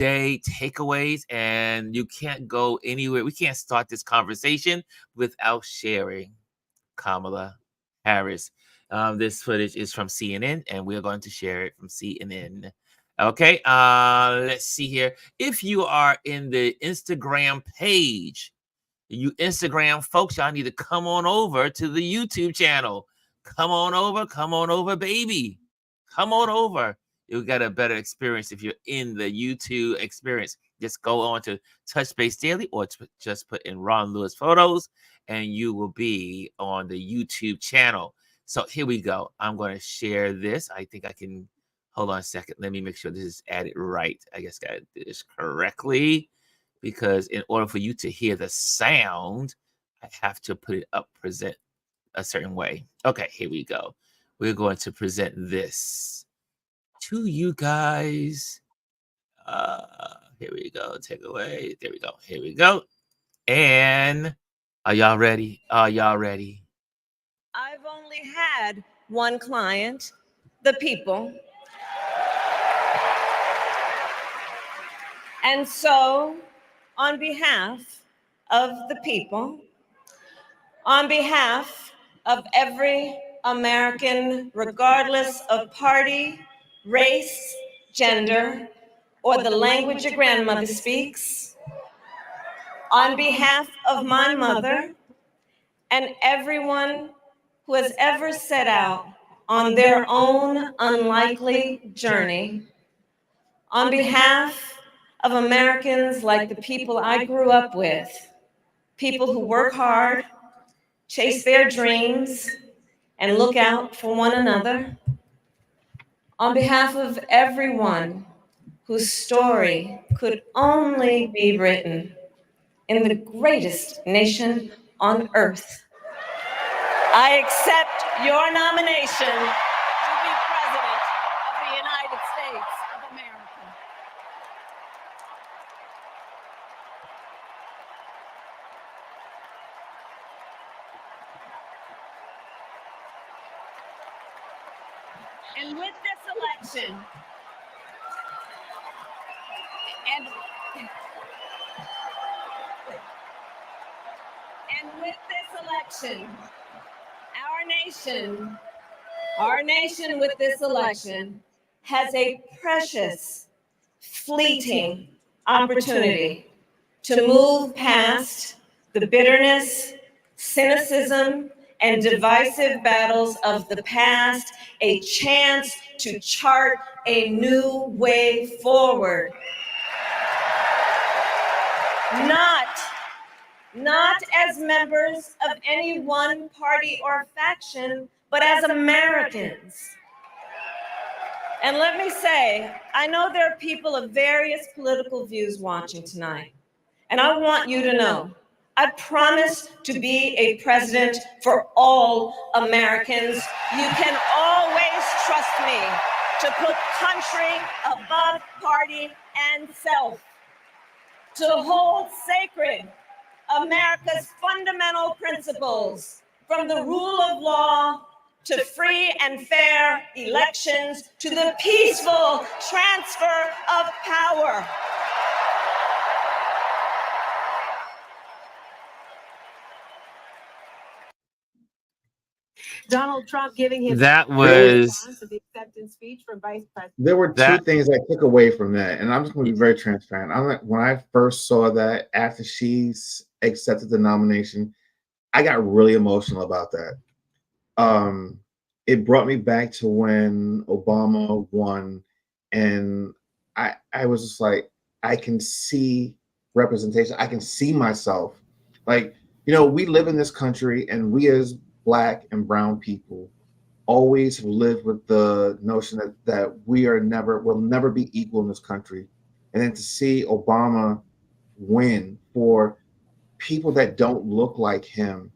day takeaways, and you can't go anywhere. We can't start this conversation without sharing Kamala Harris. This footage is from CNN, and we're going to share it from CNN. Okay, let's see here. If you are in the Instagram page, you Instagram folks, y'all need to come on over to the YouTube channel. Come on over, baby. Come on over. You'll get a better experience if you're in the YouTube experience. Just go on to Touch Base Daily or just put in Ron Lewis Photos, and you will be on the YouTube channel. So here we go. I'm going to share this. I think I can, hold on a second. Let me make sure this is added right. I guess I did this correctly, because in order for you to hear the sound, I have to put it up, present a certain way. Okay, here we go. We're going to present this to you guys. Here we go. Take away. There we go. Here we go. And are y'all ready? Are y'all ready? I've only had one client, the people. And so, on behalf of the people, on behalf of every American, regardless of party, race, gender, or the language your grandmother speaks, on behalf of my mother and everyone who has ever set out on their own unlikely journey, on behalf of Americans like the people I grew up with, people who work hard, chase their dreams, and look out for one another, on behalf of everyone whose story could only be written in the greatest nation on earth, I accept your nomination to be President of the United States of America. And with this election, our nation with this election has a precious, fleeting opportunity to move past the bitterness, cynicism, and divisive battles of the past, a chance to chart a new way forward. Not as members of any one party or faction, but as Americans. And let me say, I know there are people of various political views watching tonight, and I want you to know, I promise to be a president for all Americans. You can always trust me to put country above party and self, to hold sacred America's fundamental principles, from the rule of law to free and fair elections to the peaceful transfer of power. Donald Trump giving his response to the acceptance speech from Vice President. There were two things I took away from that, and I'm just going to be very transparent. I'm like, when I first saw that after she's accepted the nomination, I got really emotional about that. It brought me back to when Obama won, and I was just like, I can see representation. I can see myself. Like, you know, we live in this country, and we as Black and brown people always have lived with the notion that will never be equal in this country. And then to see Obama win, for people that don't look like him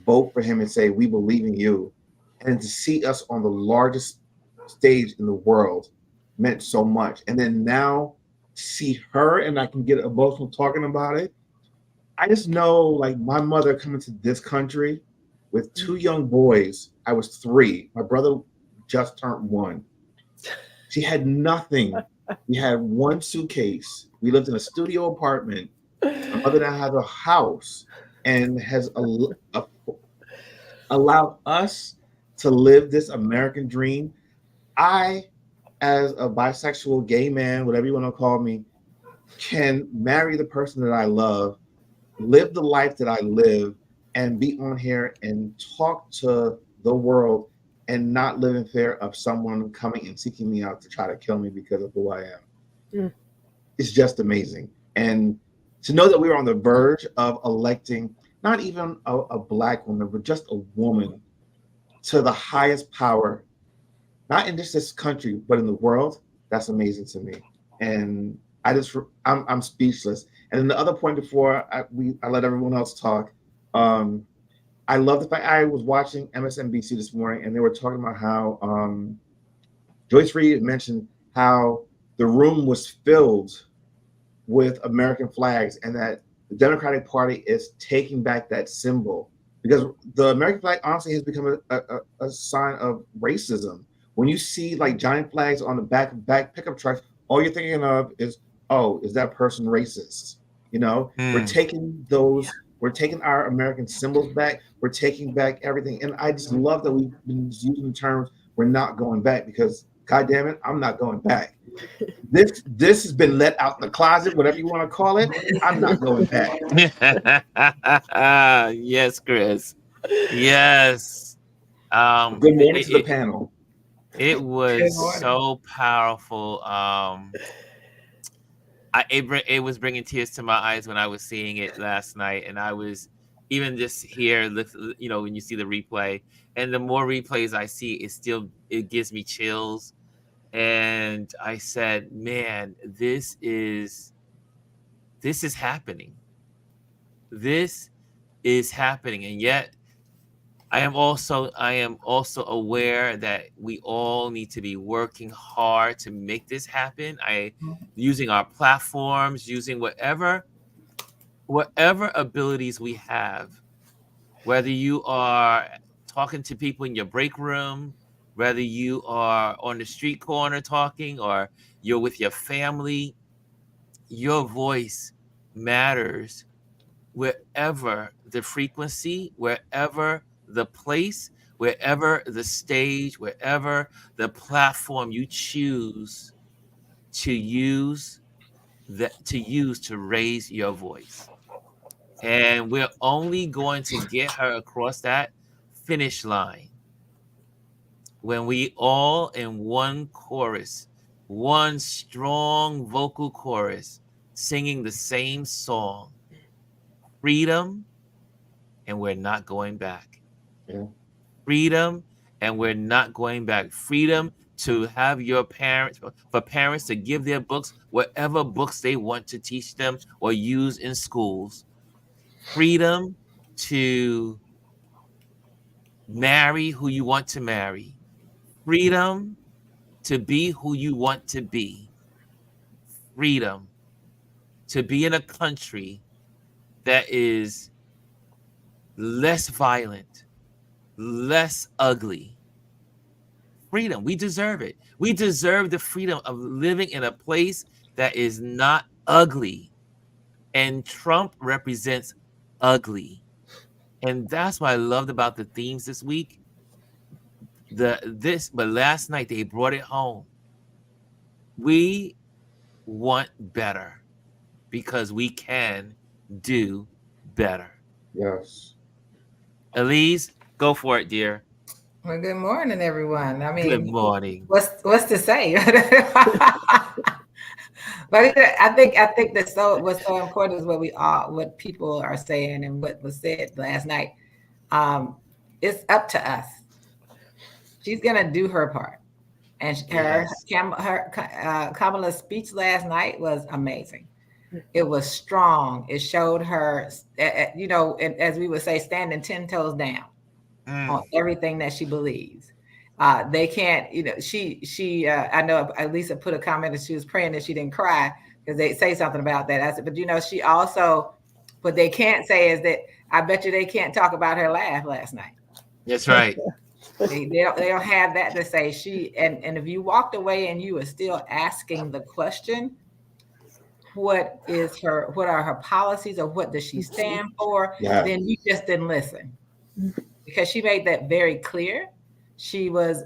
vote for him and say, we believe in you, and to see us on the largest stage in the world meant so much. And then now see her, and I can get emotional talking about it. I just know, like, my mother coming to this country with two young boys. I was 3. My brother just turned 1. She had nothing We had one suitcase. We lived in a studio apartment. My mother now has a house and has allowed us to live this American dream. I, as a bisexual gay man, whatever you want to call me, can marry the person that I love, live the life that I live, and be on here and talk to the world and not live in fear of someone coming and seeking me out to try to kill me because of who I am. Mm. It's just amazing. And to know that we were on the verge of electing not even a black woman, but just a woman to the highest power, not in just this country, but in the world, that's amazing to me. And I'm speechless. And then the other point before I let everyone else talk, I love the fact I was watching MSNBC this morning and they were talking about how Joyce Reed mentioned how the room was filled with American flags and that the Democratic Party is taking back that symbol because the American flag honestly has become a sign of racism. When you see like giant flags on the back pickup trucks, all you're thinking of is, oh, is that person racist? You know, we're taking our American symbols back. We're taking back everything. And I just love that we've been using the terms we're not going back because God damn it, I'm not going back. This has been let out in the closet, whatever you want to call it. I'm not going back. Yes, Chris. Yes. Good morning to the panel. It was so powerful. It was bringing tears to my eyes when I was seeing it last night, and I was even just here, you know, when you see the replay, and the more replays I see, it gives me chills. And I said, man, this is happening. This is happening. And yet I am also aware that we all need to be working hard to make this happen. Using our platforms, using whatever abilities we have, whether you are talking to people in your break room, whether you are on the street corner talking, or you're with your family, your voice matters wherever the frequency, wherever the place, wherever the stage, wherever the platform you choose to use to raise your voice. And we're only going to get her across that finish line when we all in one chorus, one strong vocal chorus, singing the same song, freedom, and we're not going back. Yeah. Freedom, and we're not going back. Freedom to have your parents, for parents to give their books, whatever books they want to teach them or use in schools. Freedom to marry who you want to marry. Freedom to be who you want to be. Freedom to be in a country that is less violent, less ugly. Freedom. We deserve it. We deserve the freedom of living in a place that is not ugly. And Trump represents ugly. And that's what I loved about the themes this week. But last night they brought it home. We want better because we can do better. Yes. Elise, go for it, dear. Well, good morning, everyone. I mean, Good morning. what's to say? But I think what's so important is what people are saying and what was said last night. It's up to us. She's gonna do her part, and Kamala's speech last night was amazing. It was strong. It showed her, you know, as we would say, standing 10 toes down on everything that she believes. They can't, you know, I know Lisa put a comment that she was praying that she didn't cry because they say something about that. I said, but you know, she also, what they can't say is that I bet you they can't talk about her laugh last night. That's right. They don't have that to say. And if you walked away and you were still asking the question, what are her policies, or what does she stand for? Yeah. Then you just didn't listen, because she made that very clear. She was,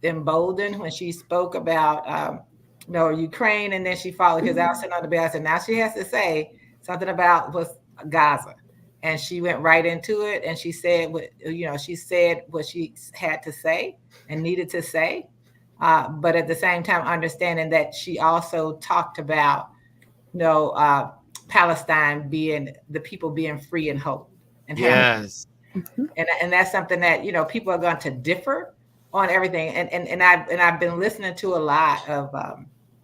emboldened when she spoke about, Ukraine, and then she followed, because I was sitting on the bed. I said, now she has to say something about what's Gaza, and she went right into it, and she said what she had to say and needed to say, but at the same time understanding that she also talked about Palestine being the people being free and whole and having, Yes. and that's something that people are going to differ on everything. And I've been listening to a lot of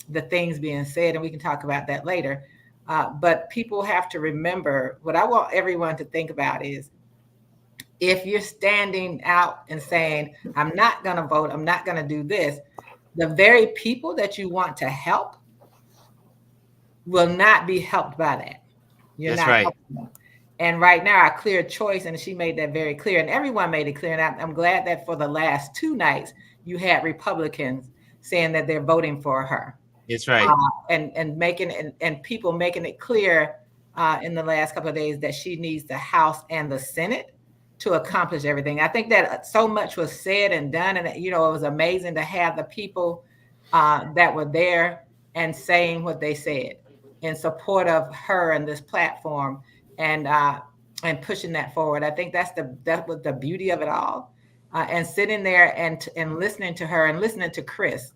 the things being said, and we can talk about that later. But people have to remember, what I want everyone to think about is, if you're standing out and saying, I'm not going to vote, I'm not going to do this, the very people that you want to help will not be helped by that. You're That's not right. helping them. And right now, our clear choice, and she made that very clear, and everyone made it clear. And I'm glad that for the last 2 nights, you had Republicans saying that they're voting for her. That's right. And making and people making it clear in the last couple of days that she needs the House and the Senate to accomplish everything. I think that so much was said and done, and it was amazing to have the people that were there and saying what they said in support of her and this platform, and pushing that forward. I think that was the beauty of it all, and sitting there and listening to her and listening to Chris.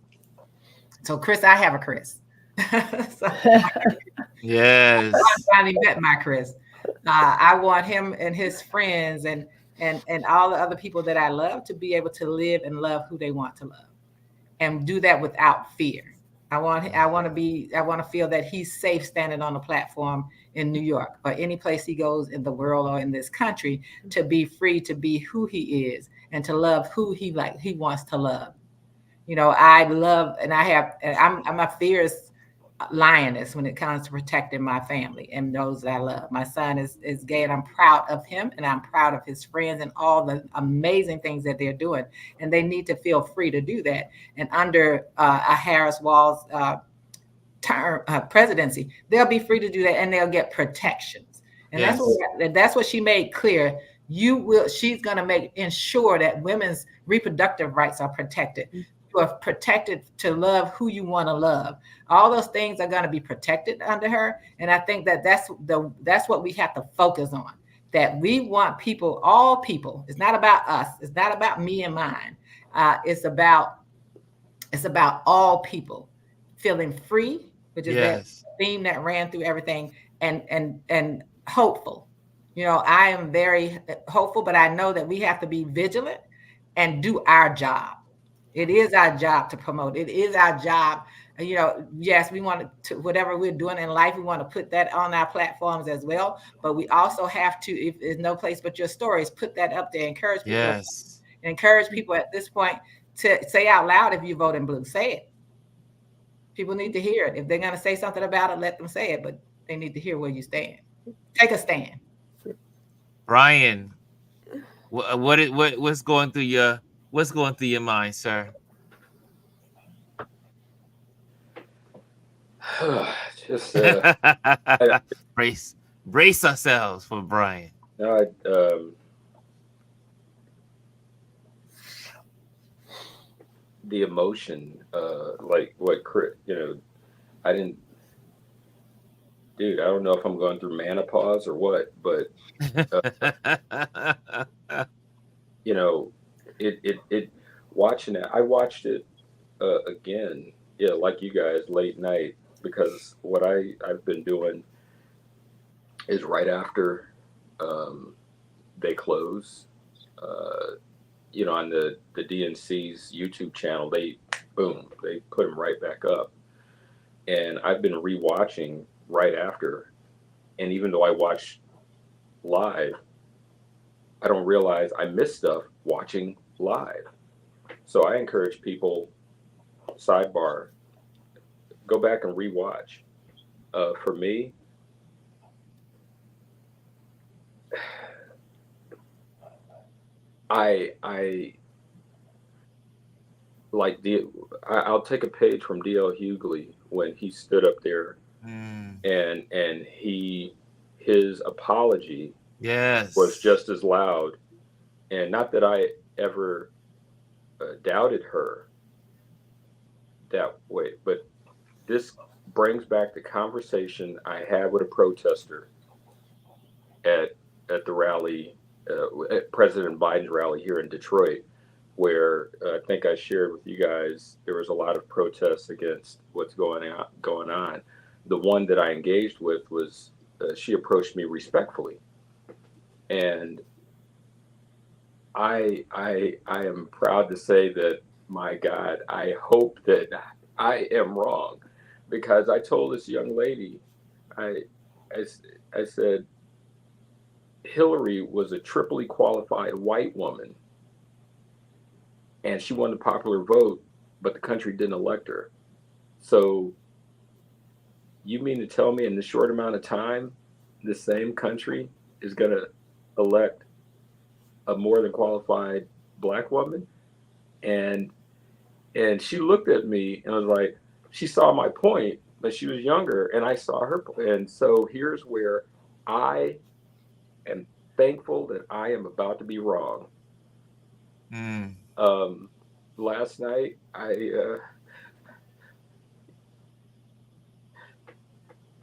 So Chris, I have a Chris. So, yes. I finally met my Chris. I want him and his friends and all the other people that I love to be able to live and love who they want to love, and do that without fear. I want to feel that he's safe standing on a platform in New York or any place he goes in the world or in this country, to be free to be who he is and to love who he wants to love. I love, and I'm a fierce lioness when it comes to protecting my family and those that I love. My son is gay, and I'm proud of him, and I'm proud of his friends and all the amazing things that they're doing. And they need to feel free to do that. And under a Harris-Walz term presidency, they'll be free to do that, and they'll get protections. And Yes. that's what she made clear. She's going to ensure that women's reproductive rights are protected. You are protected to love who you want to love. All those things are going to be protected under her. And I think that's what we have to focus on, that we want people, all people. It's not about us. It's not about me and mine. It's about all people feeling free, which is that theme that ran through everything, and hopeful. I am very hopeful, but I know that we have to be vigilant and do our job. It is our job to promote. It is our job. Yes, we want to, whatever we're doing in life, we want to put that on our platforms as well. But we also have to, if there's no place but your stories, put that up there. Encourage people. Yes. Encourage people at this point to say out loud, if you vote in blue, say it. People need to hear it. If they're going to say something about it, let them say it. But they need to hear where you stand. Take a stand. Brian, what's going through your mind, sir? Just brace ourselves for Brian. The emotion, like what Chris, I didn't, dude, I don't know if I'm going through menopause or what, but it watching it, I watched it again, like you guys, late night, because what I've been doing is right after they close, on the DNC's YouTube channel, they put them right back up, and I've been rewatching right after, and even though I watch live, I don't realize I miss stuff watching live. So I encourage people, sidebar, go back and rewatch. For me, like I'll take a page from D.L. Hughley when he stood up there and his apology Yes. was just as loud. And not that I ever doubted her that way, but this brings back the conversation I had with a protester at the rally, at President Biden's rally here in Detroit, where I think I shared with you guys there was a lot of protests against what's going on. The one that I engaged with was she approached me respectfully, and I am proud to say that, my God, I hope that I am wrong, because I told this young lady, I I, I said Hillary was a triply qualified white woman, and she won the popular vote, but the country didn't elect her. So you mean to tell me in this short amount of time, the same country is going to elect a more than qualified black woman? And she looked at me and was like, she saw my point, but she was younger, and I saw her. And so here's where I am thankful that I am about to be wrong. Last night,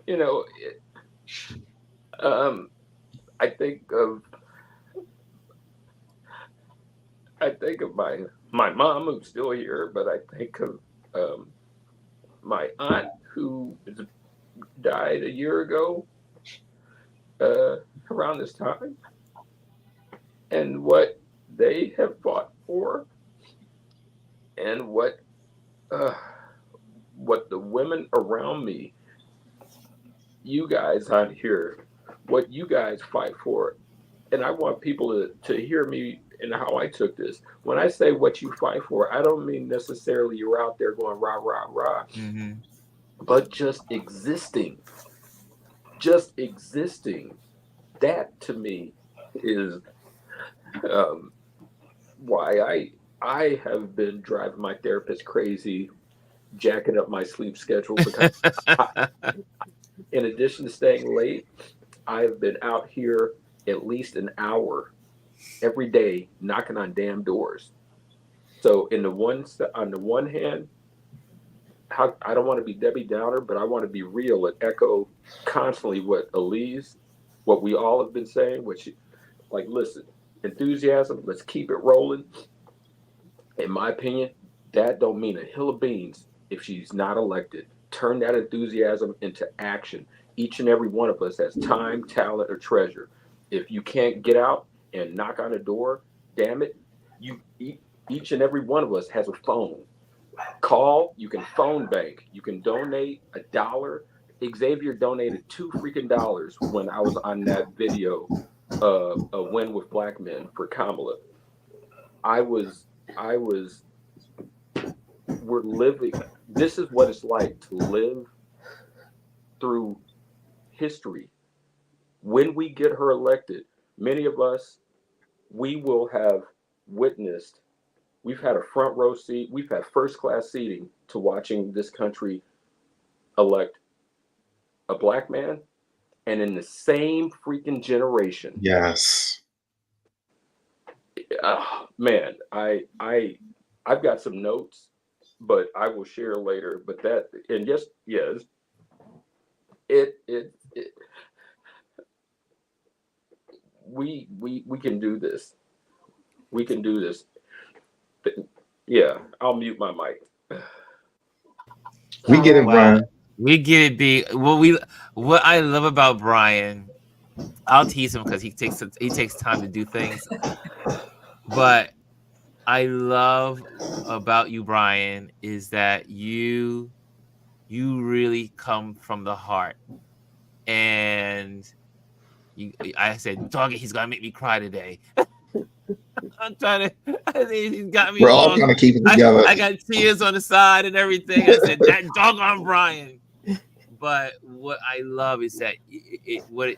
you know, I think of my mom, who's still here, but I think of my aunt who died a year ago around this time, and what they have fought for, and what the women around me, you guys on here, what you guys fight for. And I want people to hear me and how I took this. When I say what you fight for, I don't mean necessarily you're out there going rah, rah, rah, but just existing. Just existing. That to me is why I have been driving my therapist crazy, jacking up my sleep schedule, because in addition to staying late, I've been out here at least an hour every day knocking on damn doors. So on the one hand, I don't want to be Debbie Downer, but I want to be real and echo constantly what Elise, what we all have been saying, which, like, listen, enthusiasm, let's keep it rolling. In my opinion, that don't mean a hill of beans if she's not elected. Turn that enthusiasm into action. Each and every one of us has time, talent, or treasure. If you can't get out and knock on a door, damn it, each and every one of us has a phone. Call, you can phone bank, you can donate $1. Xavier donated $2 when I was on that video, a win with black men for Kamala. We're living, this is what it's like to live through history. When we get her elected, many of us, we will have witnessed, we've had a front row seat, we've had first class seating to watching this country elect a black man, and in the same freaking generation. Yes. Man, I've got some notes, but I will share later. But that, and yes, we can do this. We can do this. Yeah, I'll mute my mic. We get it, Brian. We get it, B. What I love about Brian, I'll tease him because he takes time to do things. But I love about you, Brian, is that you really come from the heart. And I said, dog, he's gonna make me cry today. I'm trying to. He's got me. We're all trying to keep it together. I got tears on the side and everything. I said, that doggone Brian. But what I love is that what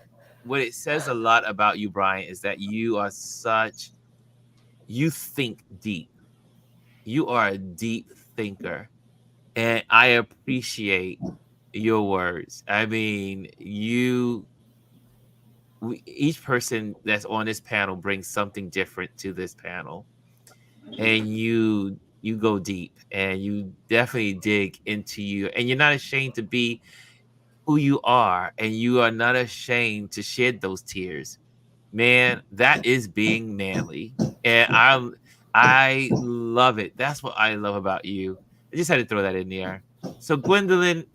it says a lot about you, Brian, is that you are you think deep. you are a deep thinker, and I appreciate your words. I mean, each person that's on this panel brings something different to this panel, and you go deep, and you definitely dig into you, and you're not ashamed to be who you are, and you are not ashamed to shed those tears. Man, that is being manly, and I love it. That's what I love about you. I just had to throw that in there. So, Gwendolyn,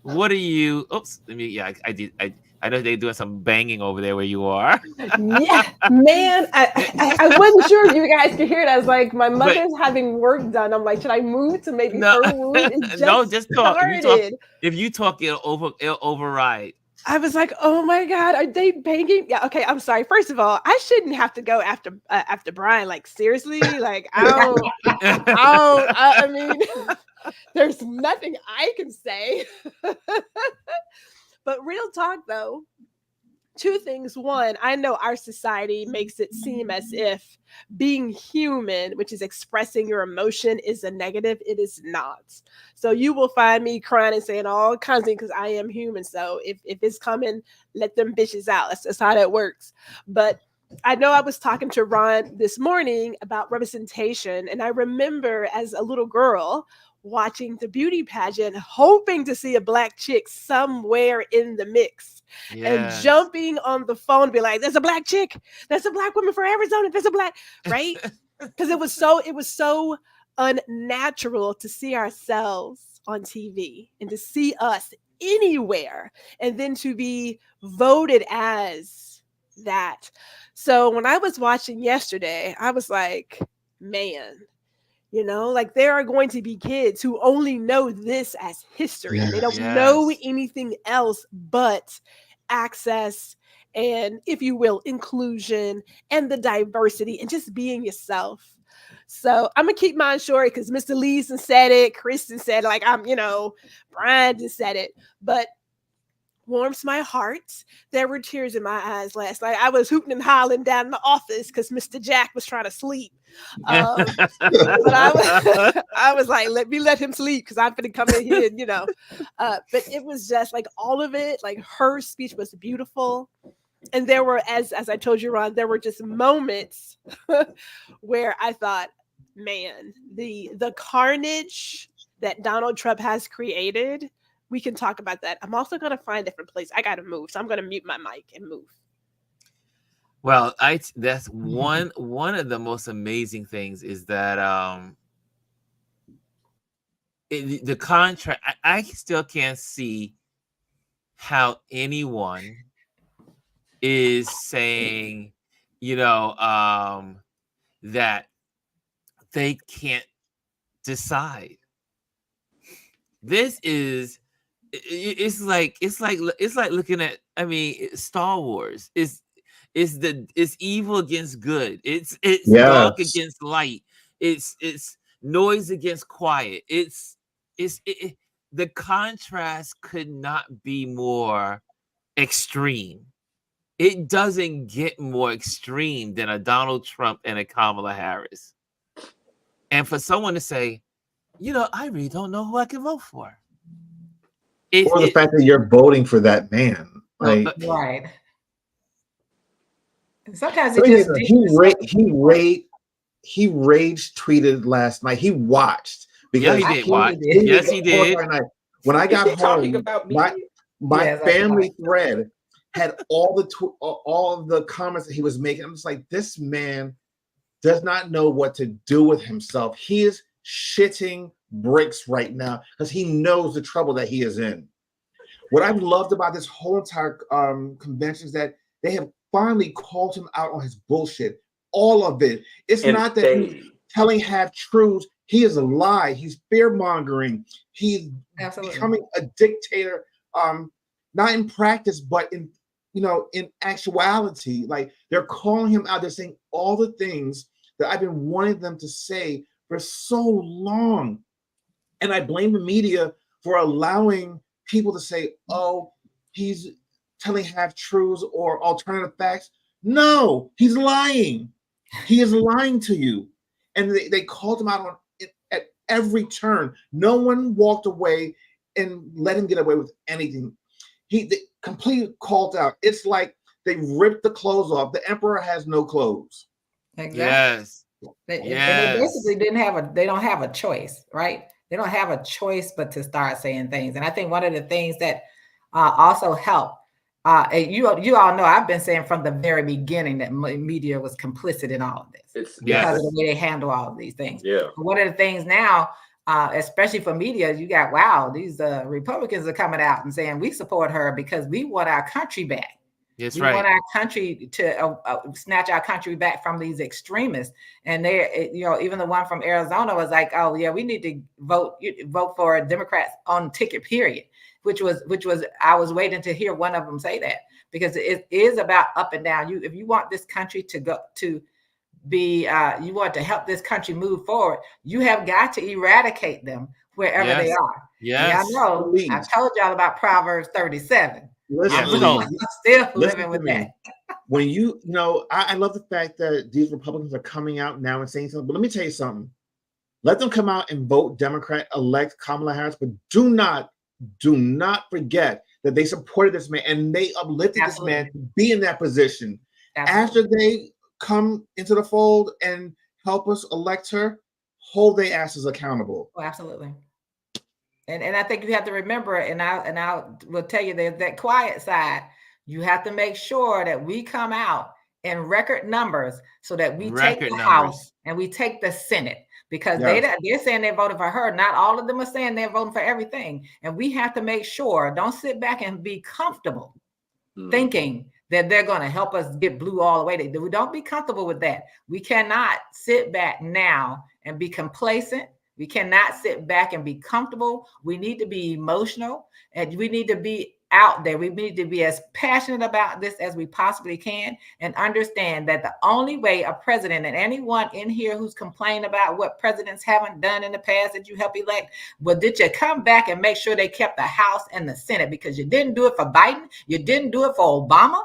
what are you? Oops, let me. Yeah, I did. I know they're doing some banging over there where you are. Yeah, man, I wasn't sure if you guys could hear it. I was like, my But mother's having work done. I'm like, should I move to maybe no, her room? It no, just just talk. started. If you talk, it'll override. I was like, oh my God, are they banging? Yeah, okay, I'm sorry. First of all, I shouldn't have to go after Brian. Like, seriously? Like, I mean, there's nothing I can say. But real talk though, two things. One, I know our society makes it seem as if being human, which is expressing your emotion, is a negative. It is not. So you will find me crying and saying all kinds of things because I am human. So if it's coming, let them bitches out. That's how that works. But I know I was talking to Ron this morning about representation, and I remember as a little girl watching the beauty pageant, hoping to see a Black chick somewhere in the mix, and Yes. jumping on the phone, be like, "There's a Black chick. There's a Black woman for Arizona. There's a Black," right? Because it was so unnatural to see ourselves on TV and to see us anywhere, and then to be voted as that. So when I was watching yesterday, I was like, man, like there are going to be kids who only know this as history. Yeah. They don't know Yes. anything else but access and, if you will, inclusion and the diversity and just being yourself. So I'm gonna keep mine short because Mr. Leeson said it, Kristen said it, like Brian just said it, but warms my heart. There were tears in my eyes last night. I was hooting and hollering down in the office because Mr. Jack was trying to sleep. But I was like, let him sleep because I'm gonna come in here, but it was just like all of it. Like her speech was beautiful, and there were, as I told you, Ron, there were just moments where I thought, man, the carnage that Donald Trump has created. We can talk about that. I'm also going to find a different place. I got to move. So I'm going to mute my mic and move. Well, that's one of the most amazing things is that the contract. I still can't see how anyone is saying, that they can't decide. This is. It's like looking at. I mean, Star Wars is it's evil against good. It's dark Yes. against light. It's noise against quiet. The contrast could not be more extreme. It doesn't get more extreme than a Donald Trump and a Kamala Harris. And for someone to say, I really don't know who I can vote for. Or the fact that you're voting for that man. Like, right. Sometimes he rage tweeted last night. He watched because he did watch. Yes, he did. When I got home, about me? my family thread had all of the comments that he was making. I'm just like, this man does not know what to do with himself. He is shitting bricks right now because he knows the trouble that he is in. What I've loved about this whole entire convention is that they have finally called him out on his bullshit. All of it. It's not that he's telling half truths. He is a lie. He's fear mongering. He's becoming a dictator. Not in practice, but in actuality. Like, they're calling him out. They're saying all the things that I've been wanting them to say for so long. And I blame the media for allowing people to say, oh, he's telling half truths or alternative facts. No, he's lying. He is lying to you. And they called him out every turn. No one walked away and let him get away with anything. They completely called out. It's like they ripped the clothes off. The emperor has no clothes. Exactly. Yes. And they Yes. basically they don't have a choice, right? They don't have a choice but to start saying things. And I think one of the things that also helped, you all know, I've been saying from the very beginning that media was complicit in all of this because of the way they handle all of these things. Yeah. But one of the things now, especially for media, you got, wow, these Republicans are coming out and saying we support her because we want our country back. That's we right. want our country to snatch our country back from these extremists. And they, even the one from Arizona was like, oh yeah, we need to vote for Democrats on ticket, period. Which was I was waiting to hear one of them say that, because it is about up and down. If you want this country to go to be, you want to help this country move forward, you have got to eradicate them wherever they are. Yes. And y'all know, I told y'all about Proverbs 37. Listen, I'm still living with that. When I love the fact that these Republicans are coming out now and saying something. But let me tell you something. Let them come out and vote Democrat, elect Kamala Harris, but do not forget that they supported this man and they uplifted this man to be in that position. After they come into the fold and help us elect her, hold their asses accountable. Oh, absolutely. And I think you have to remember, and I will tell you that quiet side, you have to make sure that we come out in record numbers so that we take the House and we take the Senate, because they're saying they voted for her. Not all of them are saying they're voting for everything. And we have to make sure, don't sit back and be comfortable thinking that they're going to help us get blue all the way. We don't be comfortable with that. We cannot sit back now and be complacent. We cannot sit back and be comfortable. We need to be emotional, and we need to be out there. We need to be as passionate about this as we possibly can, and understand that the only way a president, and anyone in here who's complained about what presidents haven't done in the past that you help elect, well, did you come back and make sure they kept the House and the Senate? Because you didn't do it for Biden. You didn't do it for Obama.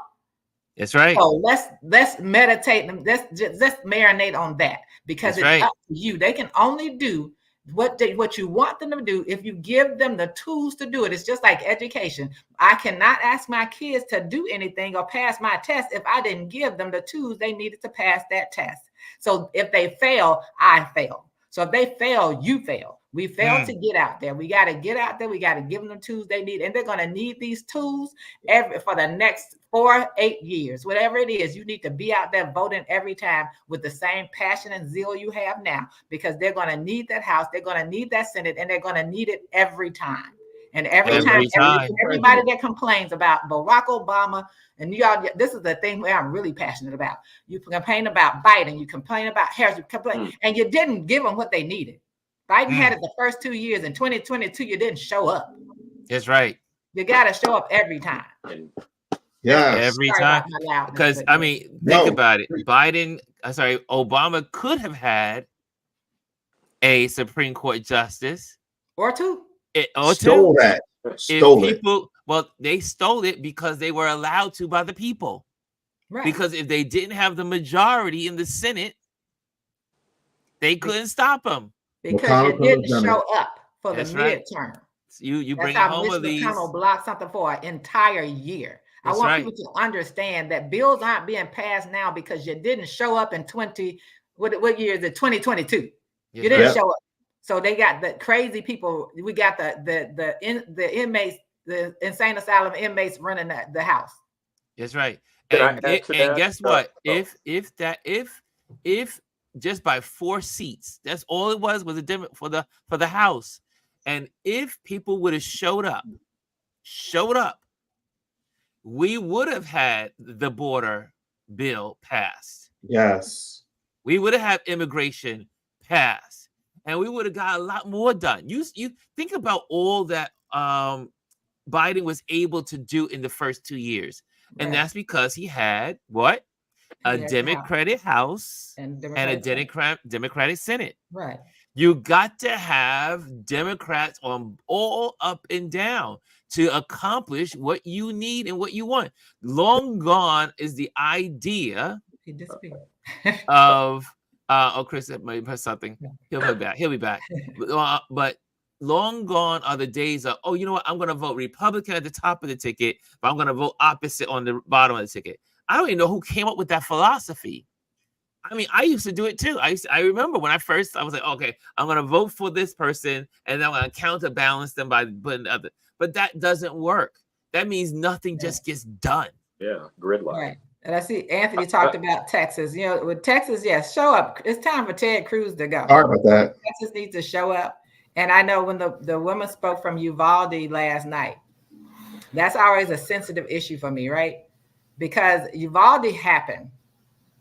That's right. So let's meditate. Let's marinate on that, because it's up to you. They can only do what you want them to do if you give them the tools to do it. It's just like education. I cannot ask my kids to do anything or pass my test if I didn't give them the tools they needed to pass that test. So if they fail, I fail. So if they fail, you fail. We fail to get out there. We got to get out there. We got to give them the tools they need. And they're going to need these tools for the next 4-8 years, whatever it is. You need to be out there voting every time with the same passion and zeal you have now, because they're going to need that House. They're going to need that Senate, and they're going to need it every time. And every time. Everybody that complains about Barack Obama, and y'all, this is the thing where I'm really passionate about. You complain about Biden, you complain about Harris, you complain, and you didn't give them what they needed. Biden had it the first 2 years. In 2022, you didn't show up. That's right. You got to show up every time. Yeah, every time. Because I mean, think about it. Obama could have had a Supreme Court justice or two. Stole that. Stole it. Well, they stole it because they were allowed to by the people. Right. Because if they didn't have the majority in the Senate, they couldn't stop them. Because you didn't show up for the midterm. You bring home of these. McConnell blocked something for an entire year. I want people to understand that bills aren't being passed now because you didn't show up in what year is it? 2022. You didn't show up. So they got the crazy people. We got the inmates, the insane asylum inmates running the House. That's right. And guess what? If just by 4 seats, that's all it was a demo for the House. And if people would have showed up, we would have had the border bill passed. Yes. We would have had immigration passed, and we would have got a lot more done. You think about all that Biden was able to do in the first 2 years. And that's because he had what? A Democratic House and a Democratic Senate. Right. You got to have Democrats on all up and down to accomplish what you need and what you want. Long gone is the idea of Chris may press something. He'll be back. He'll be back. But long gone are the days of, oh, you know what? I'm going to vote Republican at the top of the ticket, but I'm going to vote opposite on the bottom of the ticket. I don't even know who came up with that philosophy. I mean, I used to do it too. I remember when I was like, okay, I'm going to vote for this person, and then I'm going to counterbalance them by putting other. But that doesn't work. That means nothing just gets done. Yeah, gridlock. Right. And I see Anthony talked about Texas. You know, with Texas, yes, show up. It's time for Ted Cruz to go. Sorry about that. Texas needs to show up. And I know when the woman spoke from Uvalde last night, that's always a sensitive issue for me, right? Because Uvalde happened.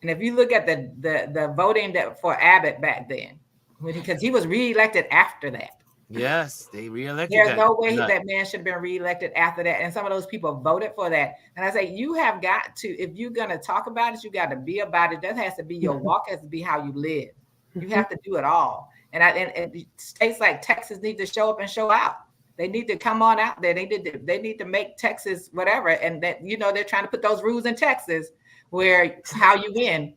And if you look at the voting for Abbott back then, because he was reelected after that. Yes, they reelected. There's no way that man should have been reelected after that. And some of those people voted for that. And I say, you have got to, if you're going to talk about it, you got to be about it. That has to be your walk, has to be how you live. You have to do it all. And states like Texas need to show up and show out. They need to come on out there. They need to make Texas whatever. And that, you know, they're trying to put those rules in Texas where how you win.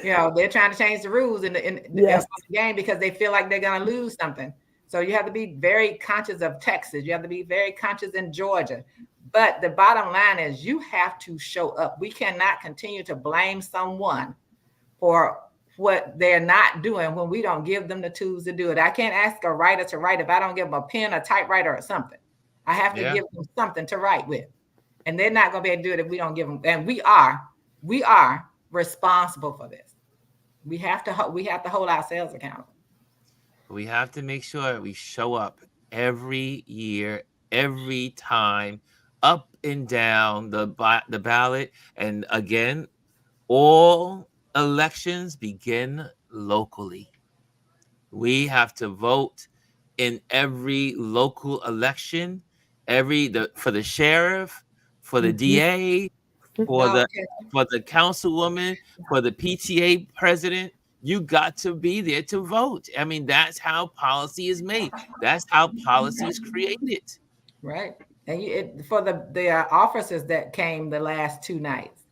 You know, they're trying to change the rules in the game because they feel like they're going to lose something. So you have to be very conscious of Texas. You have to be very conscious in Georgia. But the bottom line is you have to show up. We cannot continue to blame someone for what they're not doing when we don't give them the tools to do it. I can't ask a writer to write if I don't give them a pen, a typewriter, or something. I have to give them something to write with. And they're not going to be able to do it if we don't give them. And we are responsible for this. We have to hold ourselves accountable. We have to make sure we show up every year, every time, up and down the ballot. And again, all elections begin locally. We have to vote in every local election, for the sheriff, for the DA, for the councilwoman, for the PTA president. You got to be there to vote. I mean, that's how policy is made. That's how policy is created. Right. And for the officers that came the last 2 nights,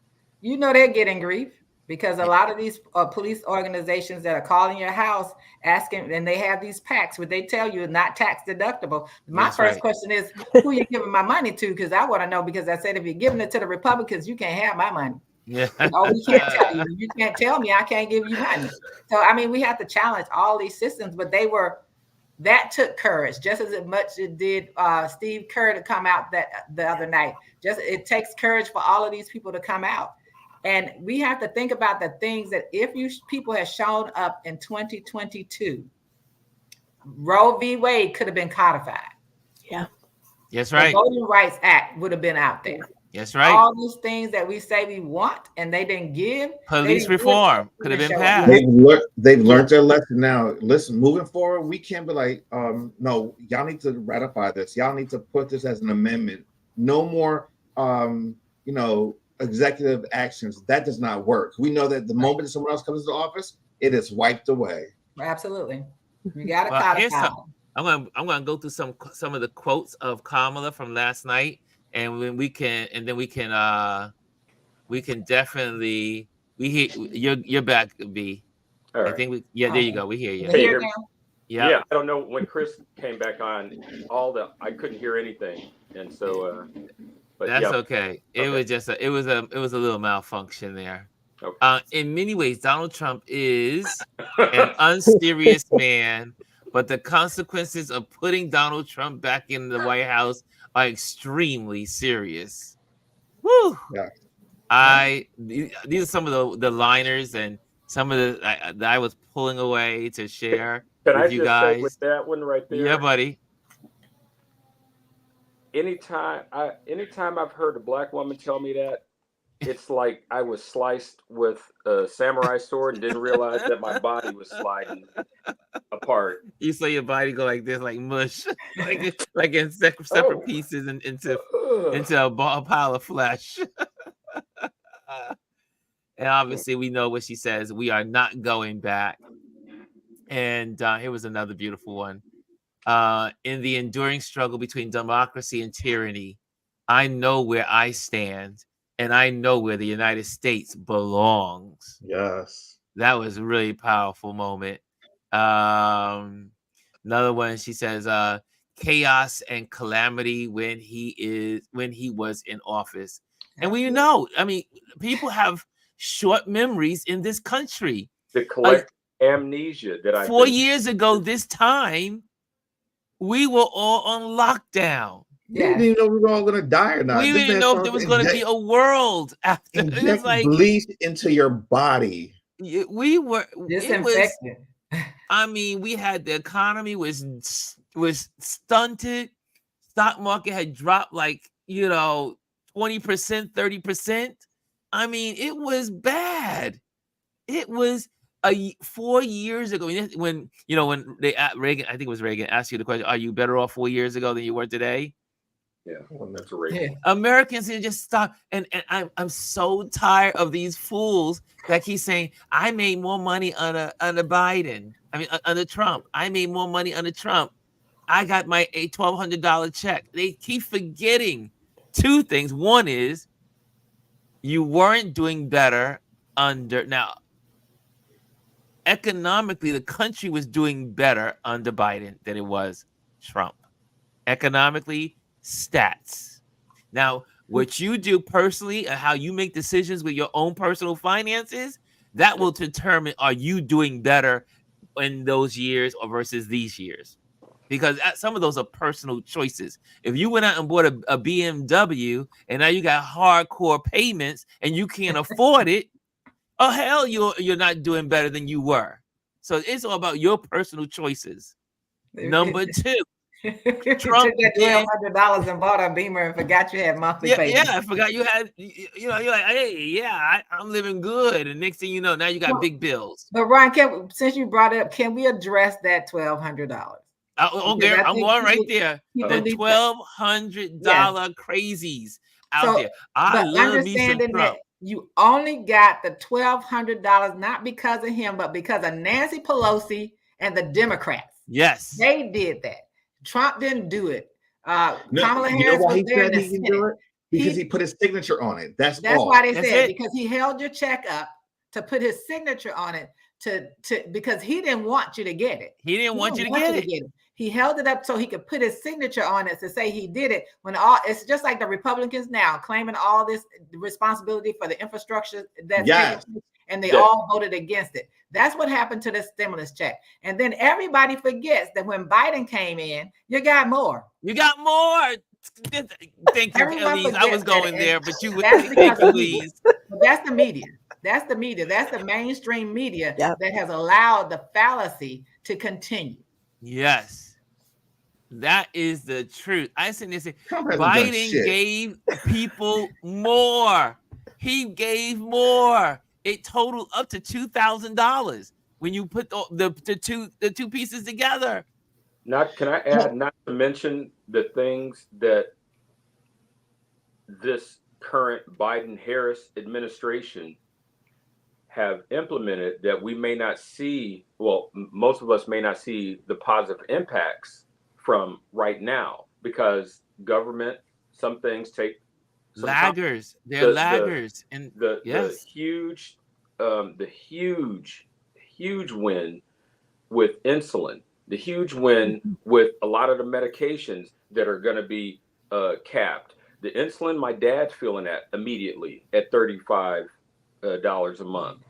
you know, they're getting grief because a lot of these police organizations that are calling your house asking, and they have these packs where they tell you it's not tax deductible. My first question is, who are you giving my money to? Because I want to know, because I said, if you're giving it to the Republicans, you can't have my money. Yeah. Oh, we can't tell you. You can't tell me I can't give you money. So, I mean, we have to challenge all these systems, but that took courage just as much as it did Steve Kerr to come out the other night. It takes courage for all of these people to come out. And we have to think about the things that if people had shown up in 2022, Roe v. Wade could have been codified. Yeah. That's right. The Voting Rights Act would have been out there. That's right. All these things that we say we want and they didn't give. Police reform could have been passed. They've learned their lesson now. Listen, moving forward, we can't be like, no, y'all need to ratify this. Y'all need to put this as an amendment. No more, executive actions. That does not work. We know that the moment someone else comes into office, it is wiped away. Absolutely. We got to codify. I'm going to go through some of the quotes of Kamala from last night. And when we can definitely you're back, B. All right. I think there you go. We hear you. Hey, yeah. I don't know when Chris came back on. I couldn't hear anything, and so. But that's okay. It was just it was a little malfunction there. Okay. In many ways, Donald Trump is an unserious man, but the consequences of putting Donald Trump back in the White House are extremely serious. Woo! Yeah. These are some of the liners and some of the that I was pulling away to share with you guys. Say with that one right there? Yeah, buddy. Anytime I've heard a black woman tell me that, it's like I was sliced with a samurai sword and didn't realize that my body was sliding apart. You saw your body go like this, like mush, like in separate pieces and into a pile of flesh. And obviously, we know what she says. We are not going back. And here was another beautiful one. In the enduring struggle between democracy and tyranny, I know where I stand. And I know where the United States belongs. Yes. That was a really powerful moment. Um, Another one, she says, chaos and calamity when he was in office. And we know, I mean, people have short memories in this country. The collective amnesia that I've 4 years ago this time, we were all on lockdown. We didn't even know we were all gonna die or not. We This didn't man know if started there was to going to be a world after. It was inject like bleach into your body. we were. It was. Disinfectant. I mean, we had the economy was stunted. Stock market had dropped like 20%, 30%. I mean, it was bad. It was 4 years ago when Reagan, I think it was Reagan, asked you the question: "Are you better off 4 years ago than you were today?" Yeah, that's a race. Americans need to just stop. And I'm so tired of these fools that keep saying, I made more money under Biden. I mean, under Trump. I made more money under Trump. I got my $1,200 check. They keep forgetting two things. One is you weren't doing better now. Economically, the country was doing better under Biden than it was Trump. Economically, stats. Now, what you do personally and how you make decisions with your own personal finances, that will determine, are you doing better in those years or versus these years? Because some of those are personal choices. If you went out and bought a BMW and now you got hardcore payments and you can't afford it, oh hell, you're not doing better than you were. So it's all about your personal choices. Number two, Trump took that $1,200 and bought a Beamer and forgot you had monthly payments. Yeah, I forgot you had. You're like, hey, yeah, I'm living good, and next thing you know, now you got big bills. But Ron, since you brought it up, can we address that $1,200? Okay, I'm going right there. The $1,200 crazies out there. I love me some Trump. That you only got the $1,200 not because of him, but because of Nancy Pelosi and the Democrats. Yes, they did that. Trump didn't do it. Kamala Harris was there in the Senate. Because he put his signature on it. That's all. Why they said because he held your check up to put his signature on it because he didn't want you to get it. He didn't want you to get it. He held it up so he could put his signature on it to say he did it. It's just like the Republicans now claiming all this responsibility for the infrastructure and they all voted against it. That's what happened to the stimulus check. And then everybody forgets that when Biden came in, you got more. You got more. Thank you, Elise. I was going there, but you would thank you, Elise. That's the media. That's the media. That's the mainstream media that has allowed the fallacy to continue. Yes. That is the truth. I said this. Biden gave people more. He gave more. It totaled up to $2,000 when you put the two pieces together. Can I add? Not to mention the things that this current Biden-Harris administration have implemented that we may not see. Well, most of us may not see the positive impacts from right now because government. Some things take. Laggers. They're laggers. And the huge win with insulin, the huge win with a lot of the medications that are going to be capped. The insulin, my dad's feeling that immediately at $35 a month.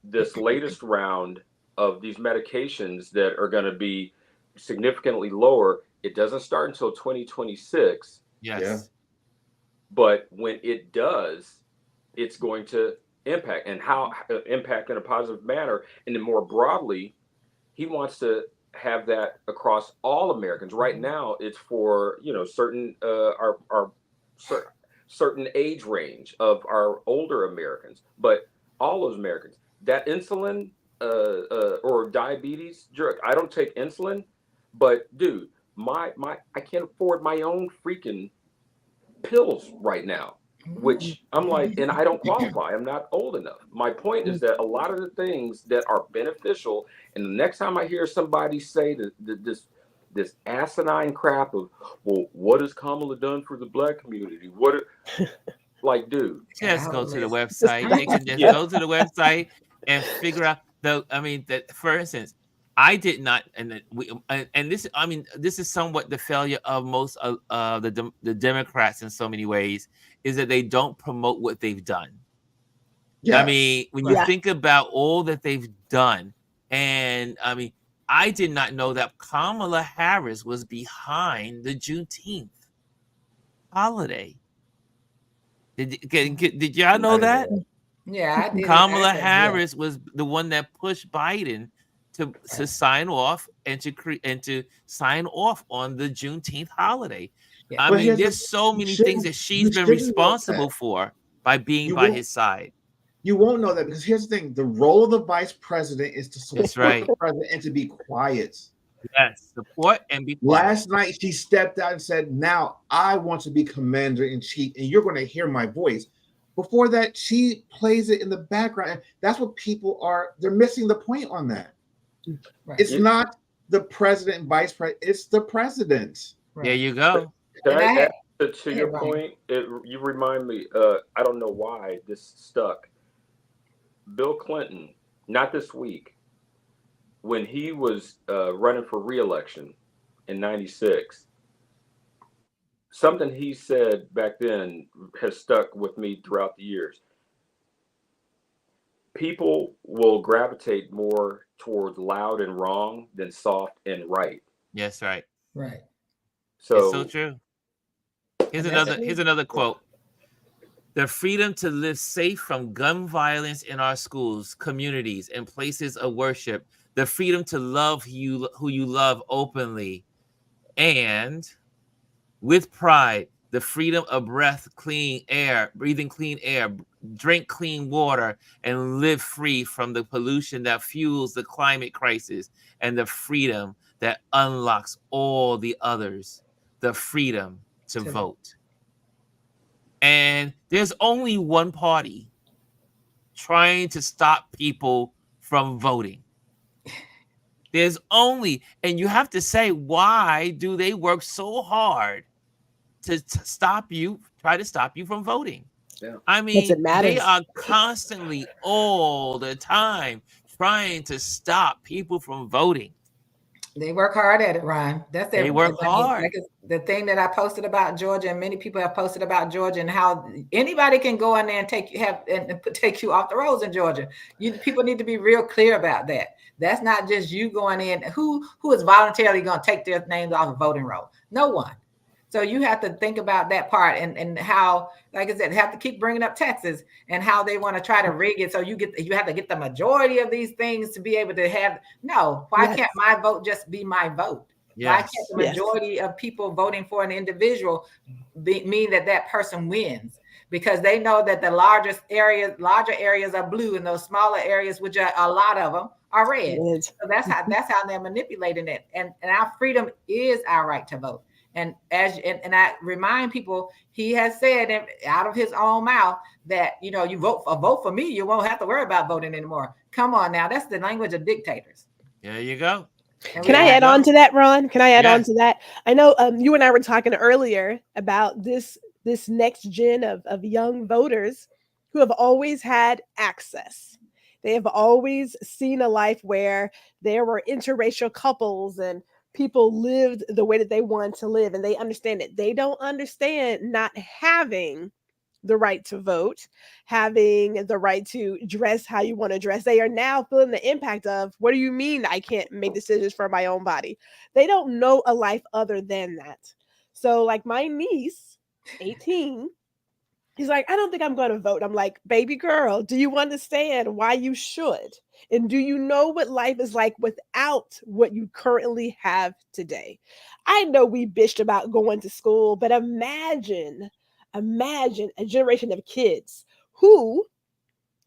This latest round of these medications that are going to be significantly lower, it doesn't start until 2026. Yes. Yeah. But when it does, it's going to impact impact in a positive manner. And then more broadly, he wants to have that across all Americans. Right now, it's for certain certain age range of our older Americans, but all those Americans. That insulin or diabetes drug, I don't take insulin, but dude, I can't afford my own freaking pills right now, which I'm like, and I don't qualify. I'm not old enough. My point is that a lot of the things that are beneficial, and the next time I hear somebody say that this asinine crap of, well, what has Kamala done for the Black community? Like, dude, just go to the website. They can just go to the website and figure out that for instance, I did not, and this, I mean, this is somewhat the failure of most of the Democrats in so many ways, is that they don't promote what they've done. Yes. I mean, when you Yeah. think about all that they've done, and I mean, I did not know that Kamala Harris was behind the Juneteenth holiday. Did y'all know that? Yeah, I did. Kamala Harris was the one that pushed Biden to sign off and to sign off on the Juneteenth holiday. Yeah. I But mean, here's the there's so you many shouldn't- things that she's you been shouldn't know responsible that. for by being You by won't- his side. You won't know that because here's the thing: the role of the vice president is to support That's right. the president and to be quiet. Yes, support and be quiet. Last night, she stepped out and said, "Now I want to be commander in chief, and you're going to hear my voice." Before that, she plays it in the background. That's what people are. They're missing the point on that. Right. It's not the president and vice president. It's the president. There you go. Can And I I had- add to your Brian. point? You remind me. I don't know why this stuck. Bill Clinton, not this week, when he was running for re-election in '96. Something he said back then has stuck with me throughout the years. People will gravitate more towards loud and wrong than soft and right. Yes, right. Right. So, It's so true. Here's And that's another quote. The freedom to live safe from gun violence in our schools, communities, and places of worship. The freedom to love who you love openly. And with pride, the freedom of breathing clean air, drink clean water, and live free from the pollution that fuels the climate crisis, and the freedom that unlocks all the others, the freedom to vote. And there's only one party trying to stop people from voting. And you have to say, why do they work so hard to try to stop you from voting? Yeah. I mean, it matters. they are constantly, all the time, trying to stop people from voting. They work hard at it, Ryan. That's They work hard. Like the thing that I posted about Georgia, and many people have posted about Georgia, and how anybody can go in there and take you off the roads in Georgia. People need to be real clear about that. That's not just you going in. Who is voluntarily going to take their names off a voting roll? No one. So you have to think about that part and how, like I said, have to keep bringing up Texas and how they want to try to rig it. So you have to get the majority of these things to be able to have. No, why can't my vote just be my vote? Yes. Why can't the majority of people voting for an individual mean that person wins? Because they know that the larger areas are blue, and those smaller areas, which are a lot of them, are red. So that's how they're manipulating it. And our freedom is our right to vote. And I remind people, he has said out of his own mouth that, you vote for me, you won't have to worry about voting anymore. Come on now, that's the language of dictators. There you go. Can I add on to that, Ron? Can I add on to that? I know you and I were talking earlier about this next gen of young voters who have always had access. They have always seen a life where there were interracial couples and people lived the way that they want to live, and they understand it. They don't understand not having the right to vote, having the right to dress how you want to dress. They are now feeling the impact of, what do you mean I can't make decisions for my own body? They don't know a life other than that. So like my niece, 18, he's like, I don't think I'm going to vote. I'm like, baby girl, do you understand why you should? And do you know what life is like without what you currently have today? I know we bitched about going to school, but imagine a generation of kids who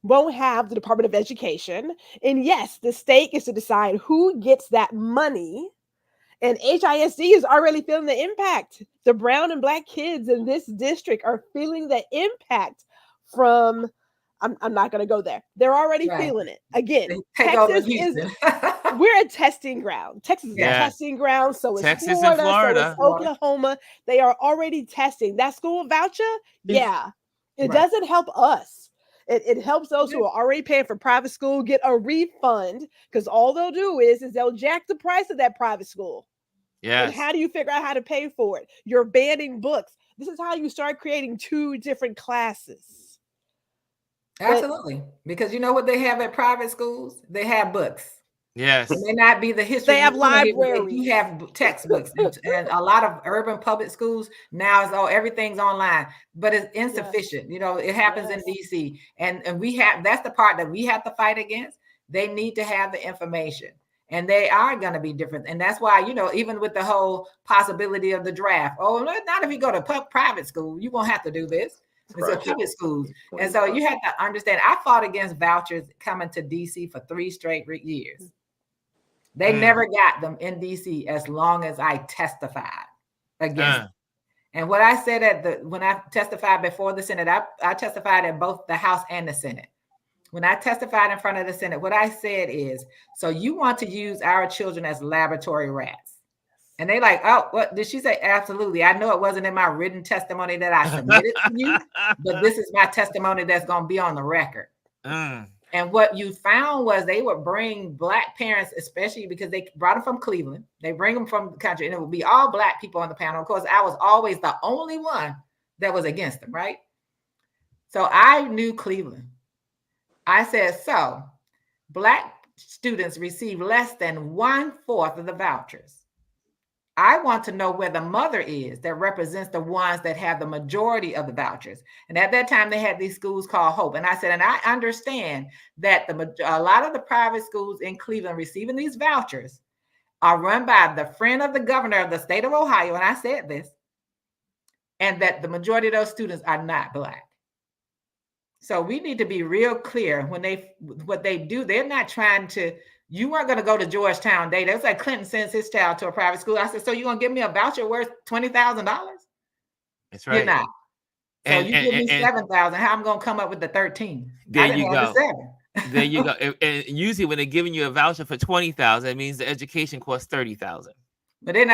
won't have the Department of Education. And yes, the state is to decide who gets that money. And HISD is already feeling the impact. The brown and black kids in this district are feeling the impact from, I'm not going to go there. They're already feeling it. Again, Texas we're a testing ground. Texas is a testing ground. So is Texas Florida, and Florida. so is Oklahoma. They are already testing. That school voucher, it doesn't help us. It helps those who are already paying for private school get a refund, because all they'll do is they'll jack the price of that private school. And Yes. how do you figure out how to pay for it? You're banning books. This is how you start creating two different classes. Absolutely. Because you know what they have at private schools? They have books. Yes. It may not be the history. They have you wanna hear, but libraries. They do have textbooks, and a lot of urban public schools now is everything's online, but it's insufficient. You know, it happens in DC, and we have that's the part that we have to fight against. They need to have the information, and they are going to be different, and that's why, you know, even with the whole possibility of the draft. Oh, not if you go to private school, you won't have to do this. It's a public schools, and so you have to understand. I fought against vouchers coming to DC for 3 straight years. They never got them in DC as long as I testified against them. And what I said when I testified before the Senate, I testified at both the House and the Senate. When I testified in front of the Senate, what I said is, so you want to use our children as laboratory rats. And they like, oh, what did she say? Absolutely. I know it wasn't in my written testimony that I submitted to you, but this is my testimony that's going to be on the record. And what you found was they would bring Black parents, especially because they brought them from Cleveland. They bring them from the country, and it would be all Black people on the panel. Of course, I was always the only one that was against them, right? So I knew Cleveland. I said, so Black students receive less than 1/4 of the vouchers. I want to know where the mother is that represents the ones that have the majority of the vouchers. And at that time, they had these schools called Hope. And I said, and I understand that a lot of the private schools in Cleveland receiving these vouchers are run by the friend of the governor of the state of Ohio. And I said this, and that the majority of those students are not Black. So we need to be real clear when what they do. They're not trying to. You weren't going to go to Georgetown Day. It was like Clinton sends his child to a private school. I said, so you're going to give me a voucher worth $20,000? That's right. You're not. So you give me $7,000. How I'm going to come up with the 13? There you go. There you go. And usually when they're giving you a voucher for $20,000, it means the education costs $30,000. But they're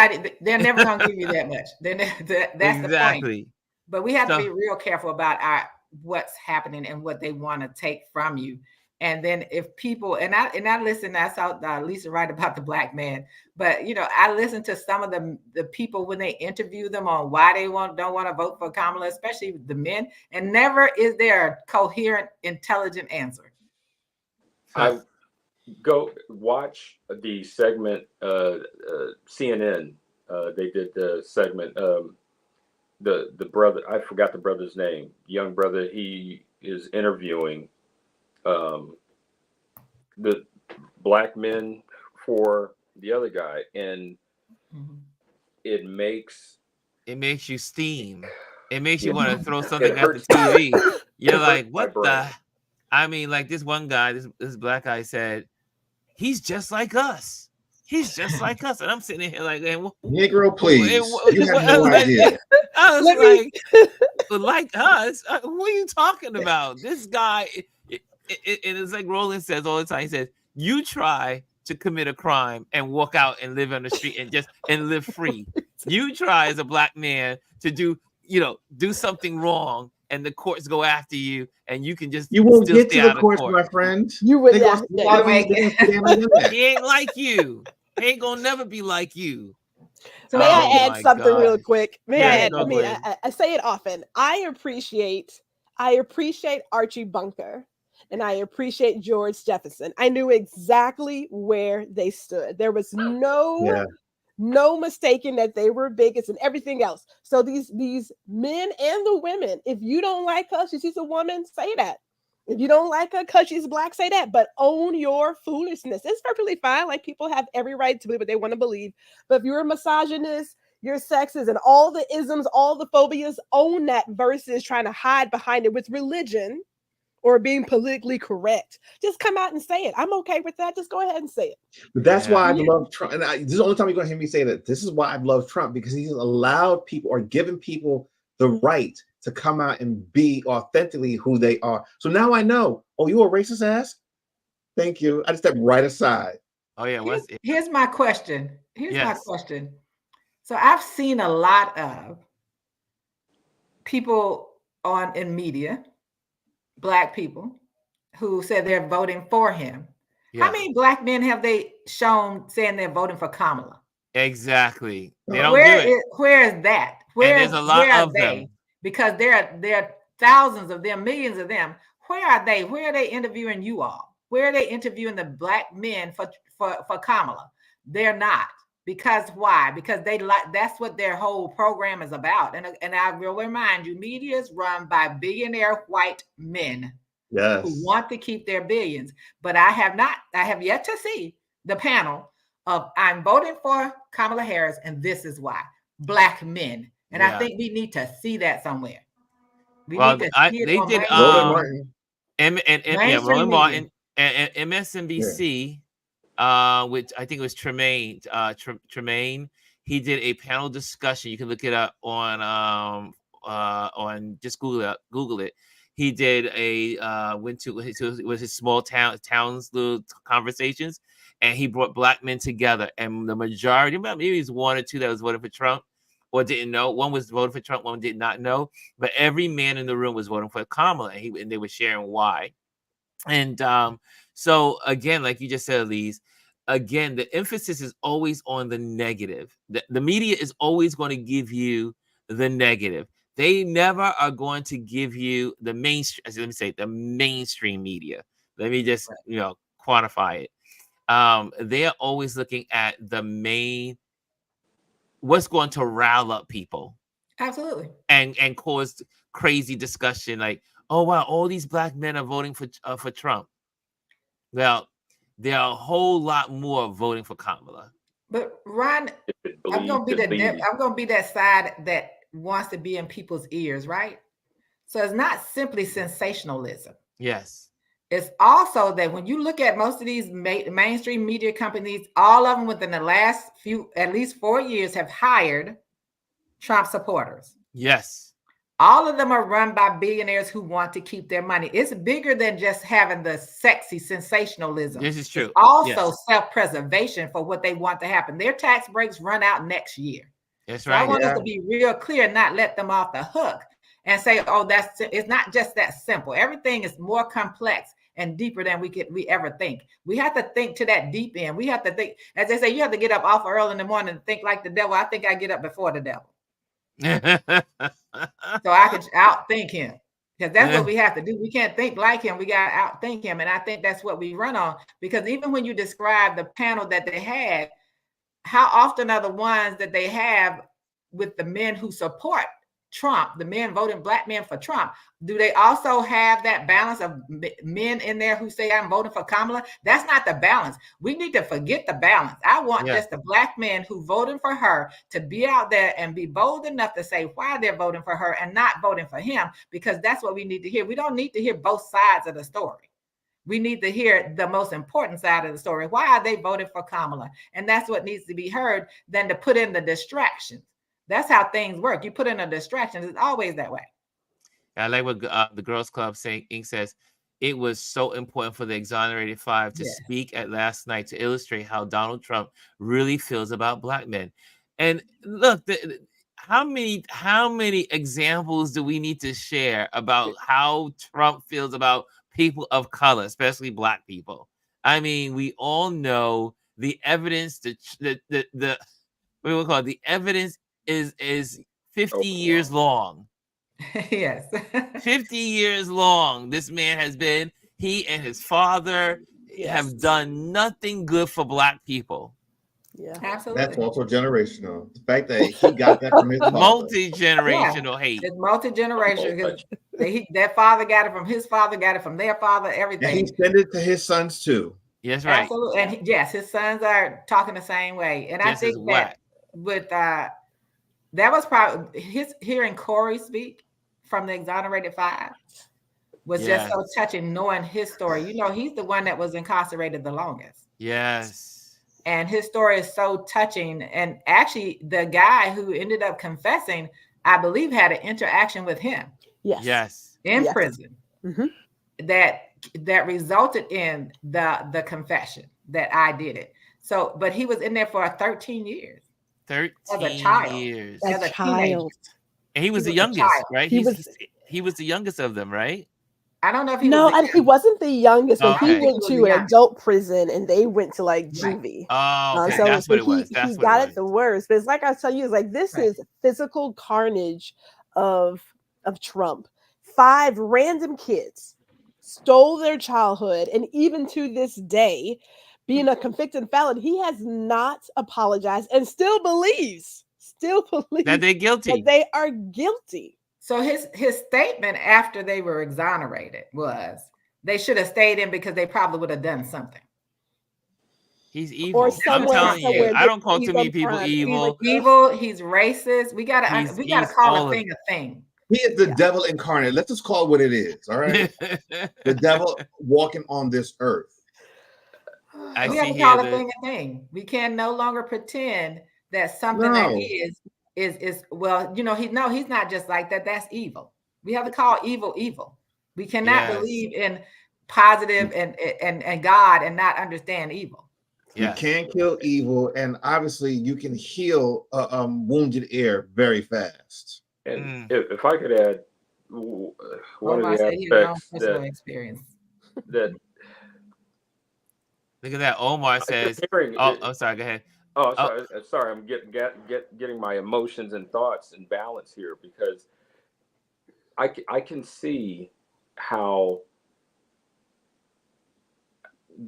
never going to give you that much. That's exactly the point. But we have to be real careful about what's happening and what they want to take from you. And then if people, and I listen, I saw Lisa write about the Black man, but, you know, I listen to some of the people when they interview them on why they don't want to vote for Kamala, especially the men, and never is there a coherent, intelligent answer. I go watch the segment, CNN, they did the segment, the brother, I forgot the brother's name, young brother, he is interviewing the Black men for the other guy, and it makes you steam. It makes you want to throw something at the TV. You're like, what the? I mean, like this one guy, this Black guy said, he's just like us. He's just like us. And I'm sitting here like, Negro, please. You have no idea. I was like us? What are you talking about? This guy, and it's like Roland says all the time. He says, you try to commit a crime and walk out and live on the street and live free. You try as a Black man to do something wrong, and the courts go after you, and you can just won't get to the courts, my friend. You would He ain't like you. He ain't gonna never be like you. So may I add something real quick? I say it often. I appreciate Archie Bunker, and I appreciate George Jefferson. I knew exactly where they stood. There was no mistaking that they were bigots and everything else. So these men and the women, if you don't like her, she's a woman, say that. If you don't like her because she's Black, say that. But own your foolishness. It's perfectly fine. Like, people have every right to believe what they want to believe. But if you're a misogynist, you're sexist, and all the isms, all the phobias, own that versus trying to hide behind it with religion or being politically correct. Just come out and say it. I'm okay with that. Just go ahead and say it. But that's why I love Trump. And this is the only time you're going to hear me say that. This is why I love Trump, because he's allowed people or given people the right to come out and be authentically who they are. So now I know, oh, you a racist ass? Thank you. I just stepped right aside. Oh, yeah. Here's my question. My question. So I've seen a lot of people in media Black people who said they're voting for him. How Yes. many Black men have they shown saying they're voting for Kamala? Exactly. They don't do it. Where is that? And there's a lot Where are of they? them. Because there are thousands of them, millions of them. Where are they? Where are they interviewing you all? Where are they interviewing the Black men for Kamala? They're not. Because why? Because they like, that's what their whole program is about. And I will remind you, media is run by billionaire white men Yes. who want to keep their billions. But I have yet to see the panel of I'm voting for Kamala Harris, and this is why. Black men. And I think we need to see that somewhere. We need to see it they on did Roland Martin. Roland Martin and MSNBC, which I think it was Tremaine. He did a panel discussion. You can look it up on just Google it. He did went to it was his small towns little conversations, and he brought Black men together. And the majority, maybe it was one or two that was voting for Trump or didn't know. One was voting for Trump, one did not know. But every man in the room was voting for Kamala, and they were sharing why. And so again, like you just said, Elise, again, the emphasis is always on the negative. The media is always going to give you the negative. They never are going to give you the mainstream. Let me say the mainstream media. Let me just quantify it. They are always looking at the main, what's going to rile up people. Absolutely. And cause crazy discussion like, oh wow, all these Black men are voting for Trump. Well, there are a whole lot more voting for Kamala. But Ron, I'm gonna be that side that wants to be in people's ears, right? So it's not simply sensationalism. Yes. It's also that when you look at most of these mainstream media companies, all of them within the last at least 4 years have hired Trump supporters. Yes. All of them are run by billionaires who want to keep their money. It's bigger than just having the sexy sensationalism. This is true. It's also self-preservation for what they want to happen. Their tax breaks run out next year. That's right. I want us to be real clear, not let them off the hook and say, oh, it's not just that simple. Everything is more complex and deeper than we ever think. We have to think to that deep end. We have to think, as they say, you have to get up off early in the morning and think like the devil. I think I get up before the devil. So I can outthink him, because that's what we have to do. We can't think like him. We got to outthink him. And I think that's what we run on, because even when you describe the panel that they had, how often are the ones that they have with the men who support Trump, the men voting Black men for Trump, do they also have that balance of men in there who say I'm voting for Kamala? That's not the balance. We need to forget the balance. I want just the Black men who voted for her to be out there and be bold enough to say why they're voting for her and not voting for him, because that's what we need to hear. We don't need to hear both sides of the story. We need to hear the most important side of the story. Why are they voting for Kamala? And that's what needs to be heard, than to put in the distractions. That's how things work. You put in a distraction. It's always that way. I like what the Girls Club Inc. says. It was so important for the Exonerated Five to speak at last night to illustrate how Donald Trump really feels about Black men. And look, how many examples do we need to share about how Trump feels about people of color, especially Black people? I mean, we all know the evidence. The evidence is 50 years long. Yes. 50 years long. This man has been, he and his father have done nothing good for Black people. Yeah, absolutely. That's also generational. The fact that he got that from his father. Multi-generational hate. It's multi-generational. Their father got it from his father, got it from their father, everything. And he sent it to his sons too. Yes, right. Absolutely. And his sons are talking the same way. And just I think that with that was probably hearing Corey speak from the Exonerated Five was just so touching, knowing his story. You know, he's the one that was incarcerated the longest. Yes. And his story is so touching. And actually, the guy who ended up confessing, I believe, had an interaction with him. Yes. In prison. Mm-hmm. That resulted in the confession that I did it. So, but he was in there for 13 years. 13 as a child. years. As a teenager. And he was the youngest, right? He was the youngest of them, right? I don't know if he No, was. and he wasn't the youngest one. He Okay. went was to the an youngest. adult prison, and they went to like Right. juvie. Oh, okay. Right. So That's what it he was. That's what it got was. it the worst. But it's like I tell you, it's like this Right. is physical carnage of Trump. 5 random kids stole their childhood, and even to this day, being a convicted felon, he has not apologized and still believes That they're that guilty. they are guilty. So his statement after they were exonerated was they should have stayed in because they probably would have done something. He's Or evil. I'm somewhere, telling you, I they don't call he's too on many people crime. It's He's like, evil. evil. He's racist. We gotta He's call a all of thing a thing. He is the Yeah. devil incarnate. Let's just call it what it is. All right. The devil walking on this earth. I We see have to here call a that thing a thing. We can no longer pretend that something that No. is well, he's not just like that. That's evil. We have to call evil evil. We cannot yes, believe in positive and God and not understand evil. You yes. can kill evil, and obviously you can heal wounded air very fast. And if I could add one Omar of the said he had aspects personal experience. that Look at that. Omar says, hearing, "Oh, I'm sorry. Go ahead." oh, Oh, sorry, I'm getting my emotions and thoughts in balance here because I can see how,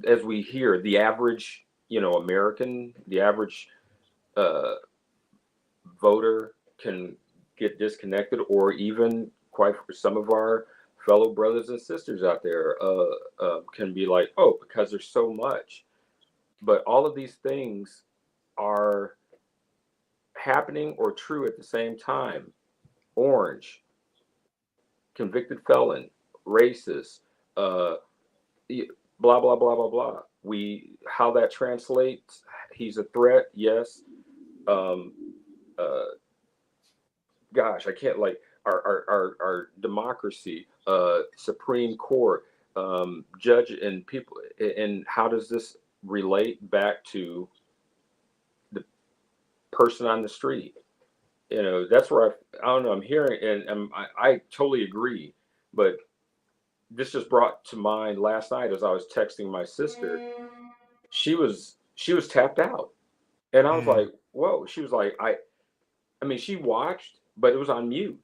as we hear, the average, American, the average uh, voter can get disconnected, or even quite some of our fellow brothers and sisters out there can be like, oh, because there's so much. But all of these things are happening or true at the same time. Orange, convicted felon, racist, uh, blah blah blah blah blah. How that translates. He's a threat, yes. Um, Gosh, I can't, like, our democracy, Supreme Court, judge and people, and how does this relate back to the person on the street? That's where I don't know. I'm hearing, and I totally agree, but this just brought to mind last night as I was texting my sister. She was tapped out, and I was mm, like, whoa. She was like, I mean, she watched, but it was on mute.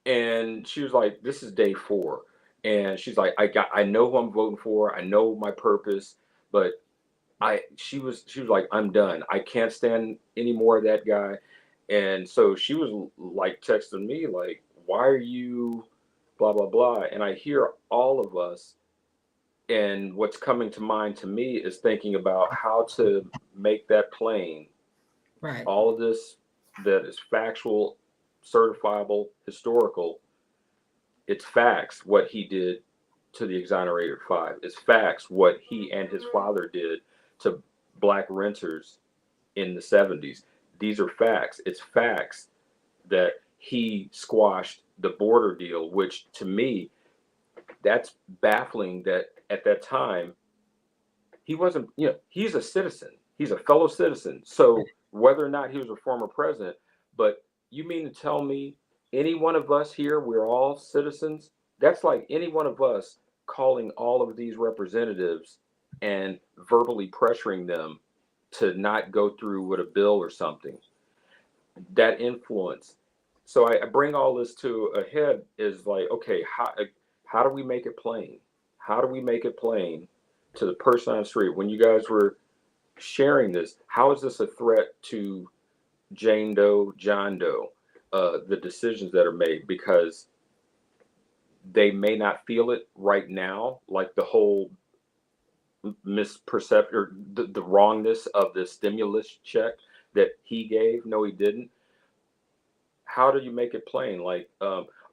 And she was like, this is day 4. And she's like, I know who I'm voting for. I know my purpose, but she was like, I'm done. I can't stand any more of that guy. And so she was like texting me like, why are you blah blah blah? And I hear all of us, and what's coming to mind to me is thinking about how to make that plain. Right. All of this that is factual, certifiable, historical. It's facts what he did to the exonerated 5. It's facts what he and his father did to black renters in the 70s. These are facts. It's facts that he squashed the border deal, which to me, that's baffling that at that time he wasn't, he's a citizen. He's a fellow citizen. So whether or not he was a former president, but you mean to tell me any one of us here, we're all citizens? That's like any one of us calling all of these representatives and verbally pressuring them to not go through with a bill or something. That influence. So I bring all this to a head is like, okay, how do we make it plain? How do we make it plain to the person on the street? When you guys were sharing this, how is this a threat to Jane Doe, John Doe, the decisions that are made? Because they may not feel it right now, like the whole misperception or the wrongness of the stimulus check that he gave. No, he didn't. How do you make it plain? Like,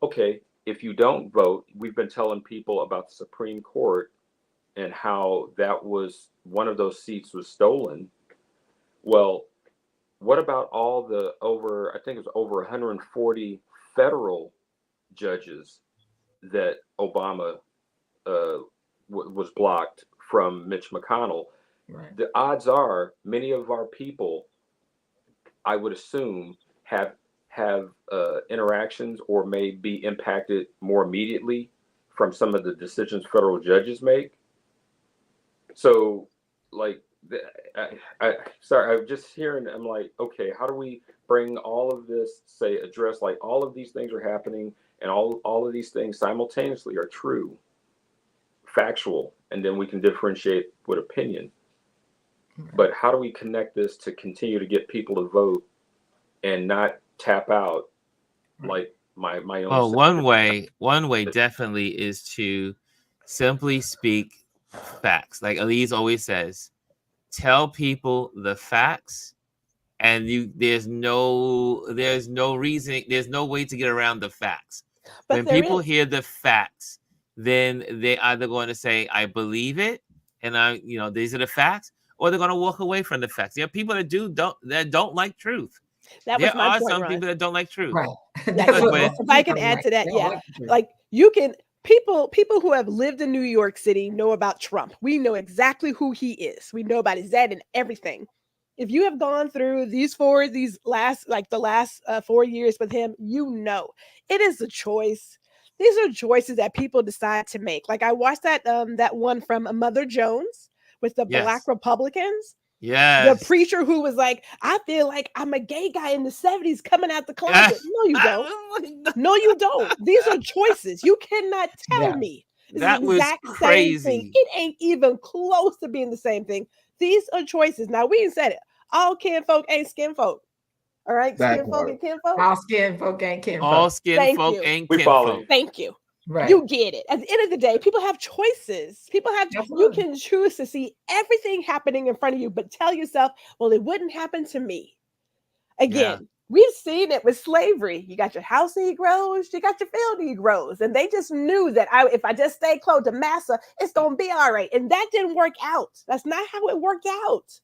okay, if you don't vote, we've been telling people about the Supreme Court and how that was one of those seats was stolen. Well, what about all the I think it was over 140 federal judges that Obama was blocked from Mitch McConnell? Right. The odds are many of our people, I would assume, have interactions or may be impacted more immediately from some of the decisions federal judges make. So, like, sorry, I'm just hearing. I'm like, okay, how do we bring all of this, say, address like all of these things are happening, and all of these things simultaneously are true, factual, and then we can differentiate with opinion. But how do we connect this to continue to get people to vote and not tap out like my own? Well, one way definitely is to simply speak facts. Like Elise always says, tell people the facts, and there's no reason, there's no way to get around the facts. But When there people is. hear the facts, then they either going to say, I believe it, and these are the facts, or they're going to walk away from the facts. There are people that don't like truth. That was There my are point, some Ron. people that don't like truth. Right. Yeah, That's Look, what when- most if I people can add like. to that, They don't yeah, like the truth. like you can people who have lived in New York City know about Trump. We know exactly who he is. We know about his dad and everything. If you have gone through the last 4 years with him, you know it is a choice. These are choices that people decide to make. Like I watched that one from Mother Jones with the Yes. Black Republicans. Yes. The preacher who was like, I feel like I'm a gay guy in the 70s coming out the closet. No, you don't. No, you don't. These are choices. You cannot tell Yeah. me it's That the was exact same thing. crazy. It ain't even close to being the same thing. These are choices. Now we said it. All kin folk ain't skin folk. All right, That skin folk part. and kin folk. All skin folk ain't kin All folk. skin Thank folk you. ain't We kin follow folk. you. Thank you. Right. You get it. At the end of the day, people have choices. You Absolutely. can choose to see everything happening in front of you, but tell yourself, well, it wouldn't happen to me. Again, we've seen it with slavery. You got your house Negroes, you got your field Negroes, and they just knew that if I just stay close to massa, it's gonna be all right. And that didn't work out. That's not how it worked out.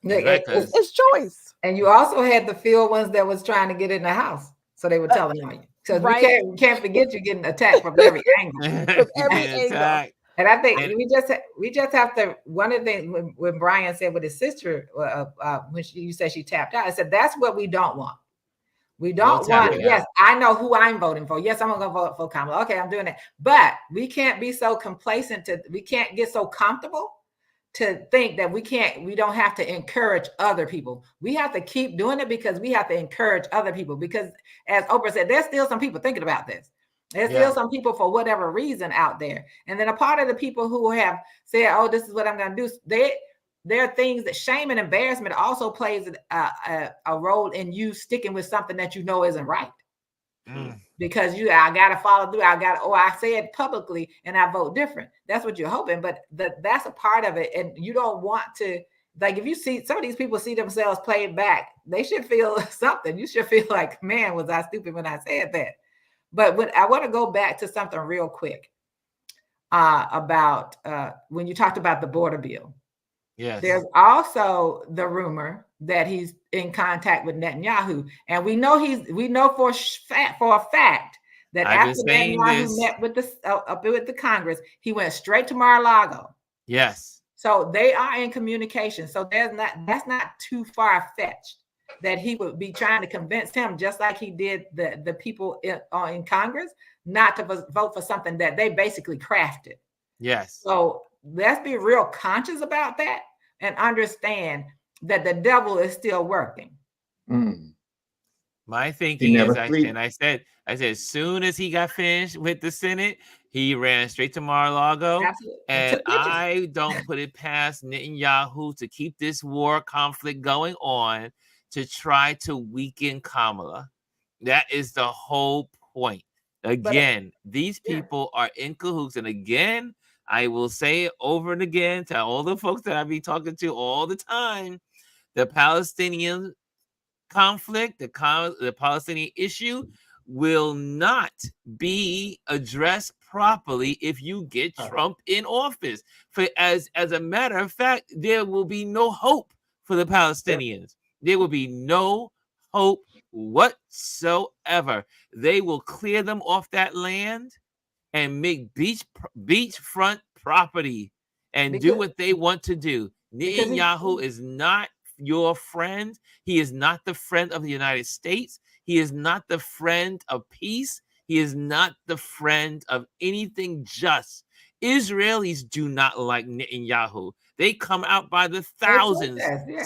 Right, It's choice. and you also had the field ones that was trying to get in the house, so they were telling on you. Because right. we can't forget you getting attacked from every angle. From every angle. And I think And- we just have to. One of the things when Brian said with his sister, when you said she tapped out, I said that's what we don't want. We don't want. tapping Yes, out. I know who I'm voting for. Yes, I'm gonna vote for Kamala. Okay, I'm doing it. But we can't be so complacent we can't get so comfortable to think that we don't have to encourage other people. We have to keep doing it because we have to encourage other people. Because as Oprah said, there's still some people thinking about this. There's still some people for whatever reason out there. And then a part of the people who have said, oh, this is what I'm going to do. There are things that shame and embarrassment also plays a role in you sticking with something that you know isn't right. Because I got to follow through. I say it publicly and I vote different. That's what you're hoping. But that's a part of it. And you don't want to, like, if you see some of these people see themselves played back, they should feel something. You should feel like, man, was I stupid when I said that? But I want to go back to something real quick about when you talked about the border bill. Yes. There's also the rumor that he's in contact with Netanyahu, and we know for a fact that after Netanyahu met with the Congress, he went straight to Mar-a-Lago. Yes. So they are in communication. So that's not too far fetched that he would be trying to convince him, just like he did the people in Congress, not to vote for something that they basically crafted. Yes. So let's be real conscious about that and understand that the devil is still working. My thinking is, I said, as soon as he got finished with the Senate, he ran straight to Mar-a-Lago. Absolutely. And I don't put it past Netanyahu to keep this war conflict going on to try to weaken Kamala. That is the whole point. Again, these people are in cahoots. And again, I will say it over and again to all the folks that I be talking to all the time. The Palestinian conflict, the Palestinian issue will not be addressed properly if you get Trump in office. As a matter of fact, there will be no hope for the Palestinians. There will be no hope whatsoever. They will clear them off that land and make beachfront property and do what they want to do. Netanyahu is not your friend. He is not the friend of the United States. He is not the friend of peace. He is not the friend of anything just. Israelis do not like Netanyahu. They come out by the thousands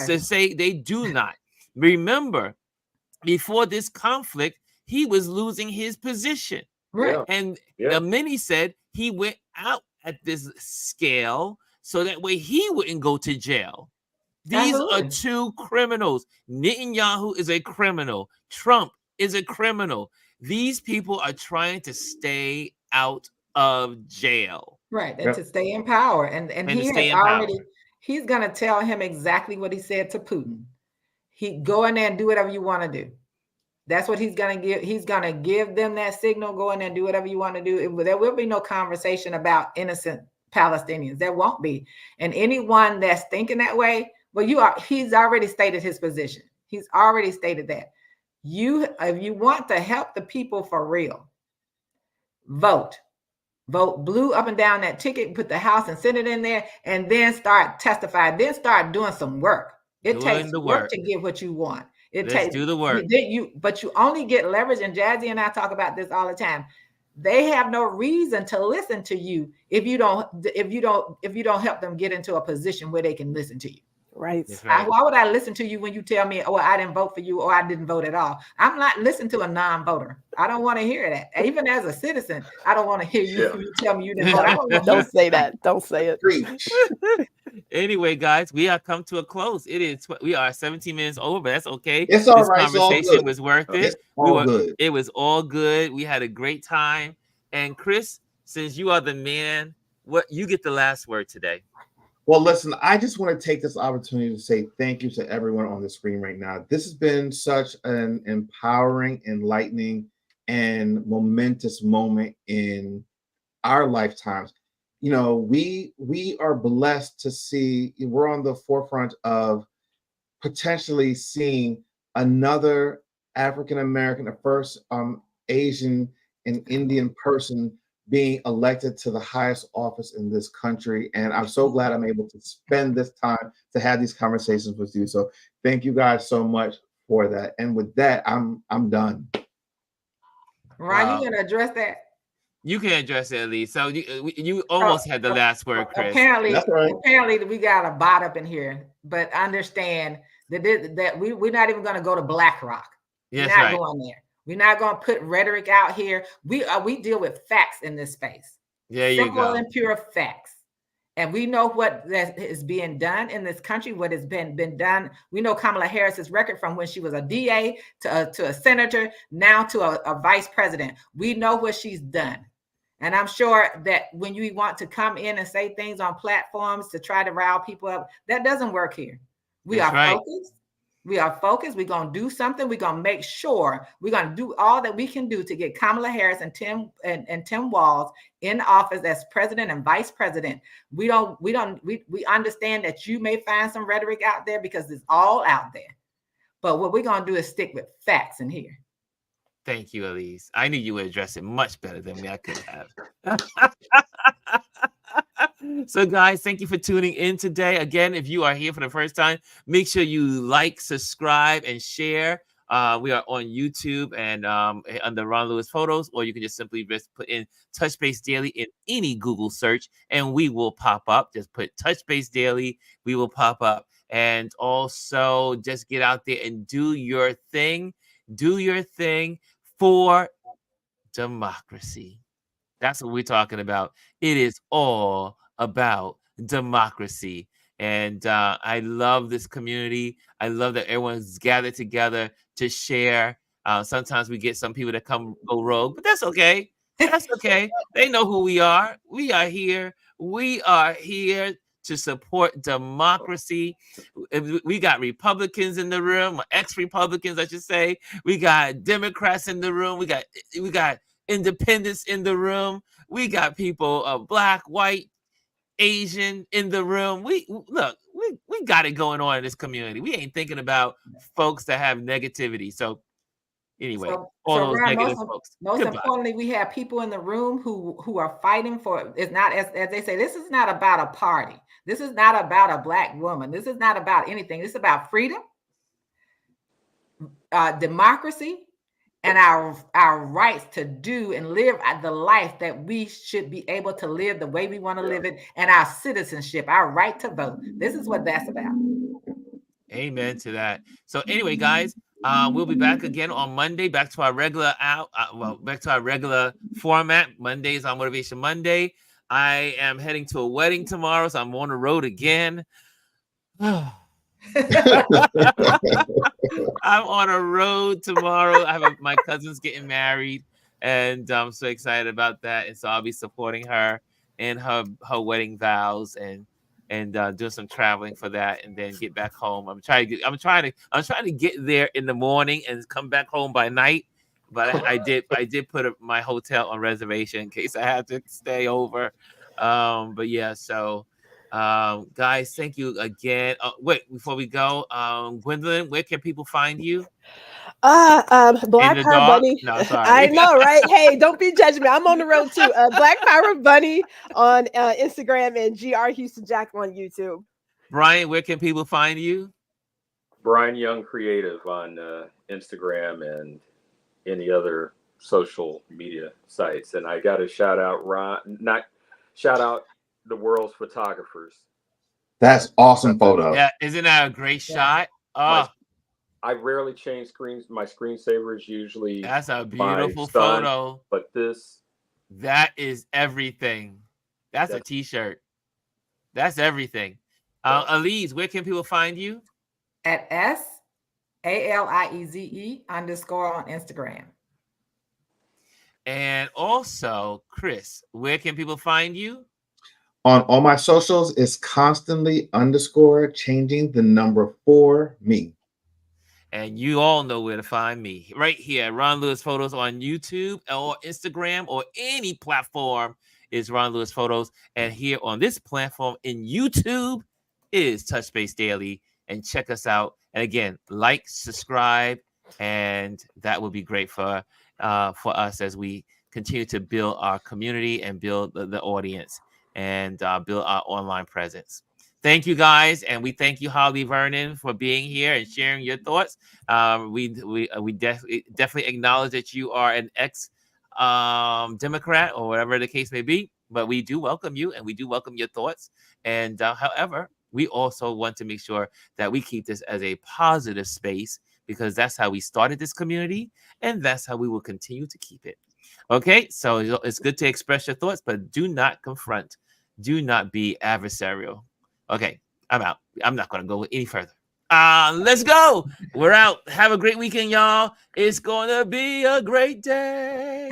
to say they do not. Remember, before this conflict, he was losing his position. Right. And Yeah. many said he went out at this scale so that way he wouldn't go to jail. These Absolutely. are two criminals. Netanyahu is a criminal. Trump is a criminal. These people are trying to stay out of jail. Right. And Yep. to stay in power. And And he to has stay in power. already, he's going to tell him exactly what he said to Putin. He go in there and do whatever you want to do. That's what he's going to give. He's going to give them that signal. Go in there and do whatever you want to do. There will be no conversation about innocent Palestinians. There won't be. And anyone that's thinking that way, well, he's already stated his position. He's already stated that. If you want to help the people for real, vote blue up and down that ticket, put the House and Senate in there, and then start testifying. Then start doing some work. It takes work to get what you want. Let's do the work. But you only get leverage, and Jazzy and I talk about this all the time. They have no reason to listen to you if you don't help them get into a position where they can listen to you. Right. Why would I listen to you when you tell me, oh, I didn't vote for you, or I didn't vote at all? I'm not listening to a non-voter. I don't want to hear that. Even as a citizen, I don't want to hear you tell me you didn't vote. Don't say that. Don't say it. Anyway, guys, we are come to a close. We are 17 minutes over, but that's okay. It's all this right. conversation was worth it. Good. It was all good. We had a great time. And Chris, since you are the man, you get the last word today. Well, listen, I just want to take this opportunity to say thank you to everyone on the screen right now. This has been such an empowering, enlightening, and momentous moment in our lifetimes. You know, we are blessed to see, we're on the forefront of potentially seeing another African American, the first Asian and Indian person being elected to the highest office in this country. And I'm so glad I'm able to spend this time to have these conversations with you. So thank you guys so much for that. And with that, I'm done. Ron, you gonna address that? You can address it, Lee. So you almost had the last word, Chris. Apparently we got a bot up in here, but understand that we're not even gonna go to BlackRock. Yes, we're not going there. We're not going to put rhetoric out here. We deal with facts in this space. There you go. Simple and pure facts. And we know what is being done in this country, what has been done. We know Kamala Harris's record from when she was a DA to a senator, now to a vice president. We know what she's done. And I'm sure that when you want to come in and say things on platforms to try to rile people up, that doesn't work here. We are focused. We are focused. We're going to do something. We're going to make sure we're going to do all that we can do to get Kamala Harris and Tim Walz in office as president and vice president. We understand that you may find some rhetoric out there because it's all out there. But what we're going to do is stick with facts in here. Thank you, Elise. I knew you would address it much better than me. I could have. So, guys, thank you for tuning in today. Again, if you are here for the first time, make sure you like, subscribe, and share. We are on YouTube and under Ron Lewis Photos, or you can just simply put in Touch Base Daily in any Google search, and we will pop up. Just put Touch Base Daily, we will pop up. And also, just get out there and do your thing. Do your thing for democracy. That's what we're talking about. It is all about democracy. And I love this community. I love that everyone's gathered together to share. Sometimes we get some people that go rogue, but that's okay. That's okay. They know who we are. We are here. We are here to support democracy. We got Republicans in the room, ex-Republicans, I should say. We got Democrats in the room. We got independents in the room. We got people of Black, white, Asian in the room. We got it going on in this community. We ain't thinking about folks that have negativity. So anyway, those negative folks. Most importantly, we have people in the room who are fighting for. It's not as they say. This is not about a party. This is not about a Black woman. This is not about anything. This is about freedom, democracy, and our rights to do and live the life that we should be able to live the way we want to live it, and our citizenship, our right to vote. This is what that's about. Amen to that. So anyway, guys, we'll be back again on Monday, back to our regular back to our regular format. Mondays on Motivation Monday. I am heading to a wedding tomorrow, so I'm on the road again. I'm on a road tomorrow. I have my cousin's getting married, and I'm so excited about that. And so I'll be supporting her in her wedding vows and do some traveling for that, and then get back home. I'm trying to get there in the morning and come back home by night. But I did put my hotel on reservation in case I had to stay over. But yeah, so. Guys, thank you again. Wait, before we go, Gwendolyn, where can people find you? Black the Power dark? Bunny. No, sorry. I know, right? Hey, don't be judging me. I'm on the road too. Black Power Bunny on Instagram and GR Houston Jack on YouTube. Brian, where can people find you? Brian Young Creative on Instagram and any other social media sites. And I got to shout out the world's photographers. That's awesome photo. Yeah, isn't that a great shot? Oh, I rarely change screens. My screensaver is usually that's a beautiful son, photo. But that is everything. That's a t-shirt. That's everything. Elise, where can people find you? At SALIEZE _ on Instagram. And also, Chris, where can people find you? On all my socials, it's constantly _ changing the number 4 me. And you all know where to find me. Right here, Ron Lewis Photos on YouTube or Instagram or any platform is Ron Lewis Photos. And here on this platform in YouTube is Touch Base Daily. And check us out. And again, like, subscribe, and that would be great for us as we continue to build our community and build the audience and build our online presence. Thank you, guys, and we thank you, Holly Vernon, for being here and sharing your thoughts. We definitely acknowledge that you are an ex-Democrat or whatever the case may be, but we do welcome you and we do welcome your thoughts. And however, we also want to make sure that we keep this as a positive space because that's how we started this community and that's how we will continue to keep it. Okay, so it's good to express your thoughts, but do not confront. Do not be adversarial. Okay, I'm out. I'm not going to go any further. Let's go. We're out. Have a great weekend, y'all. It's going to be a great day.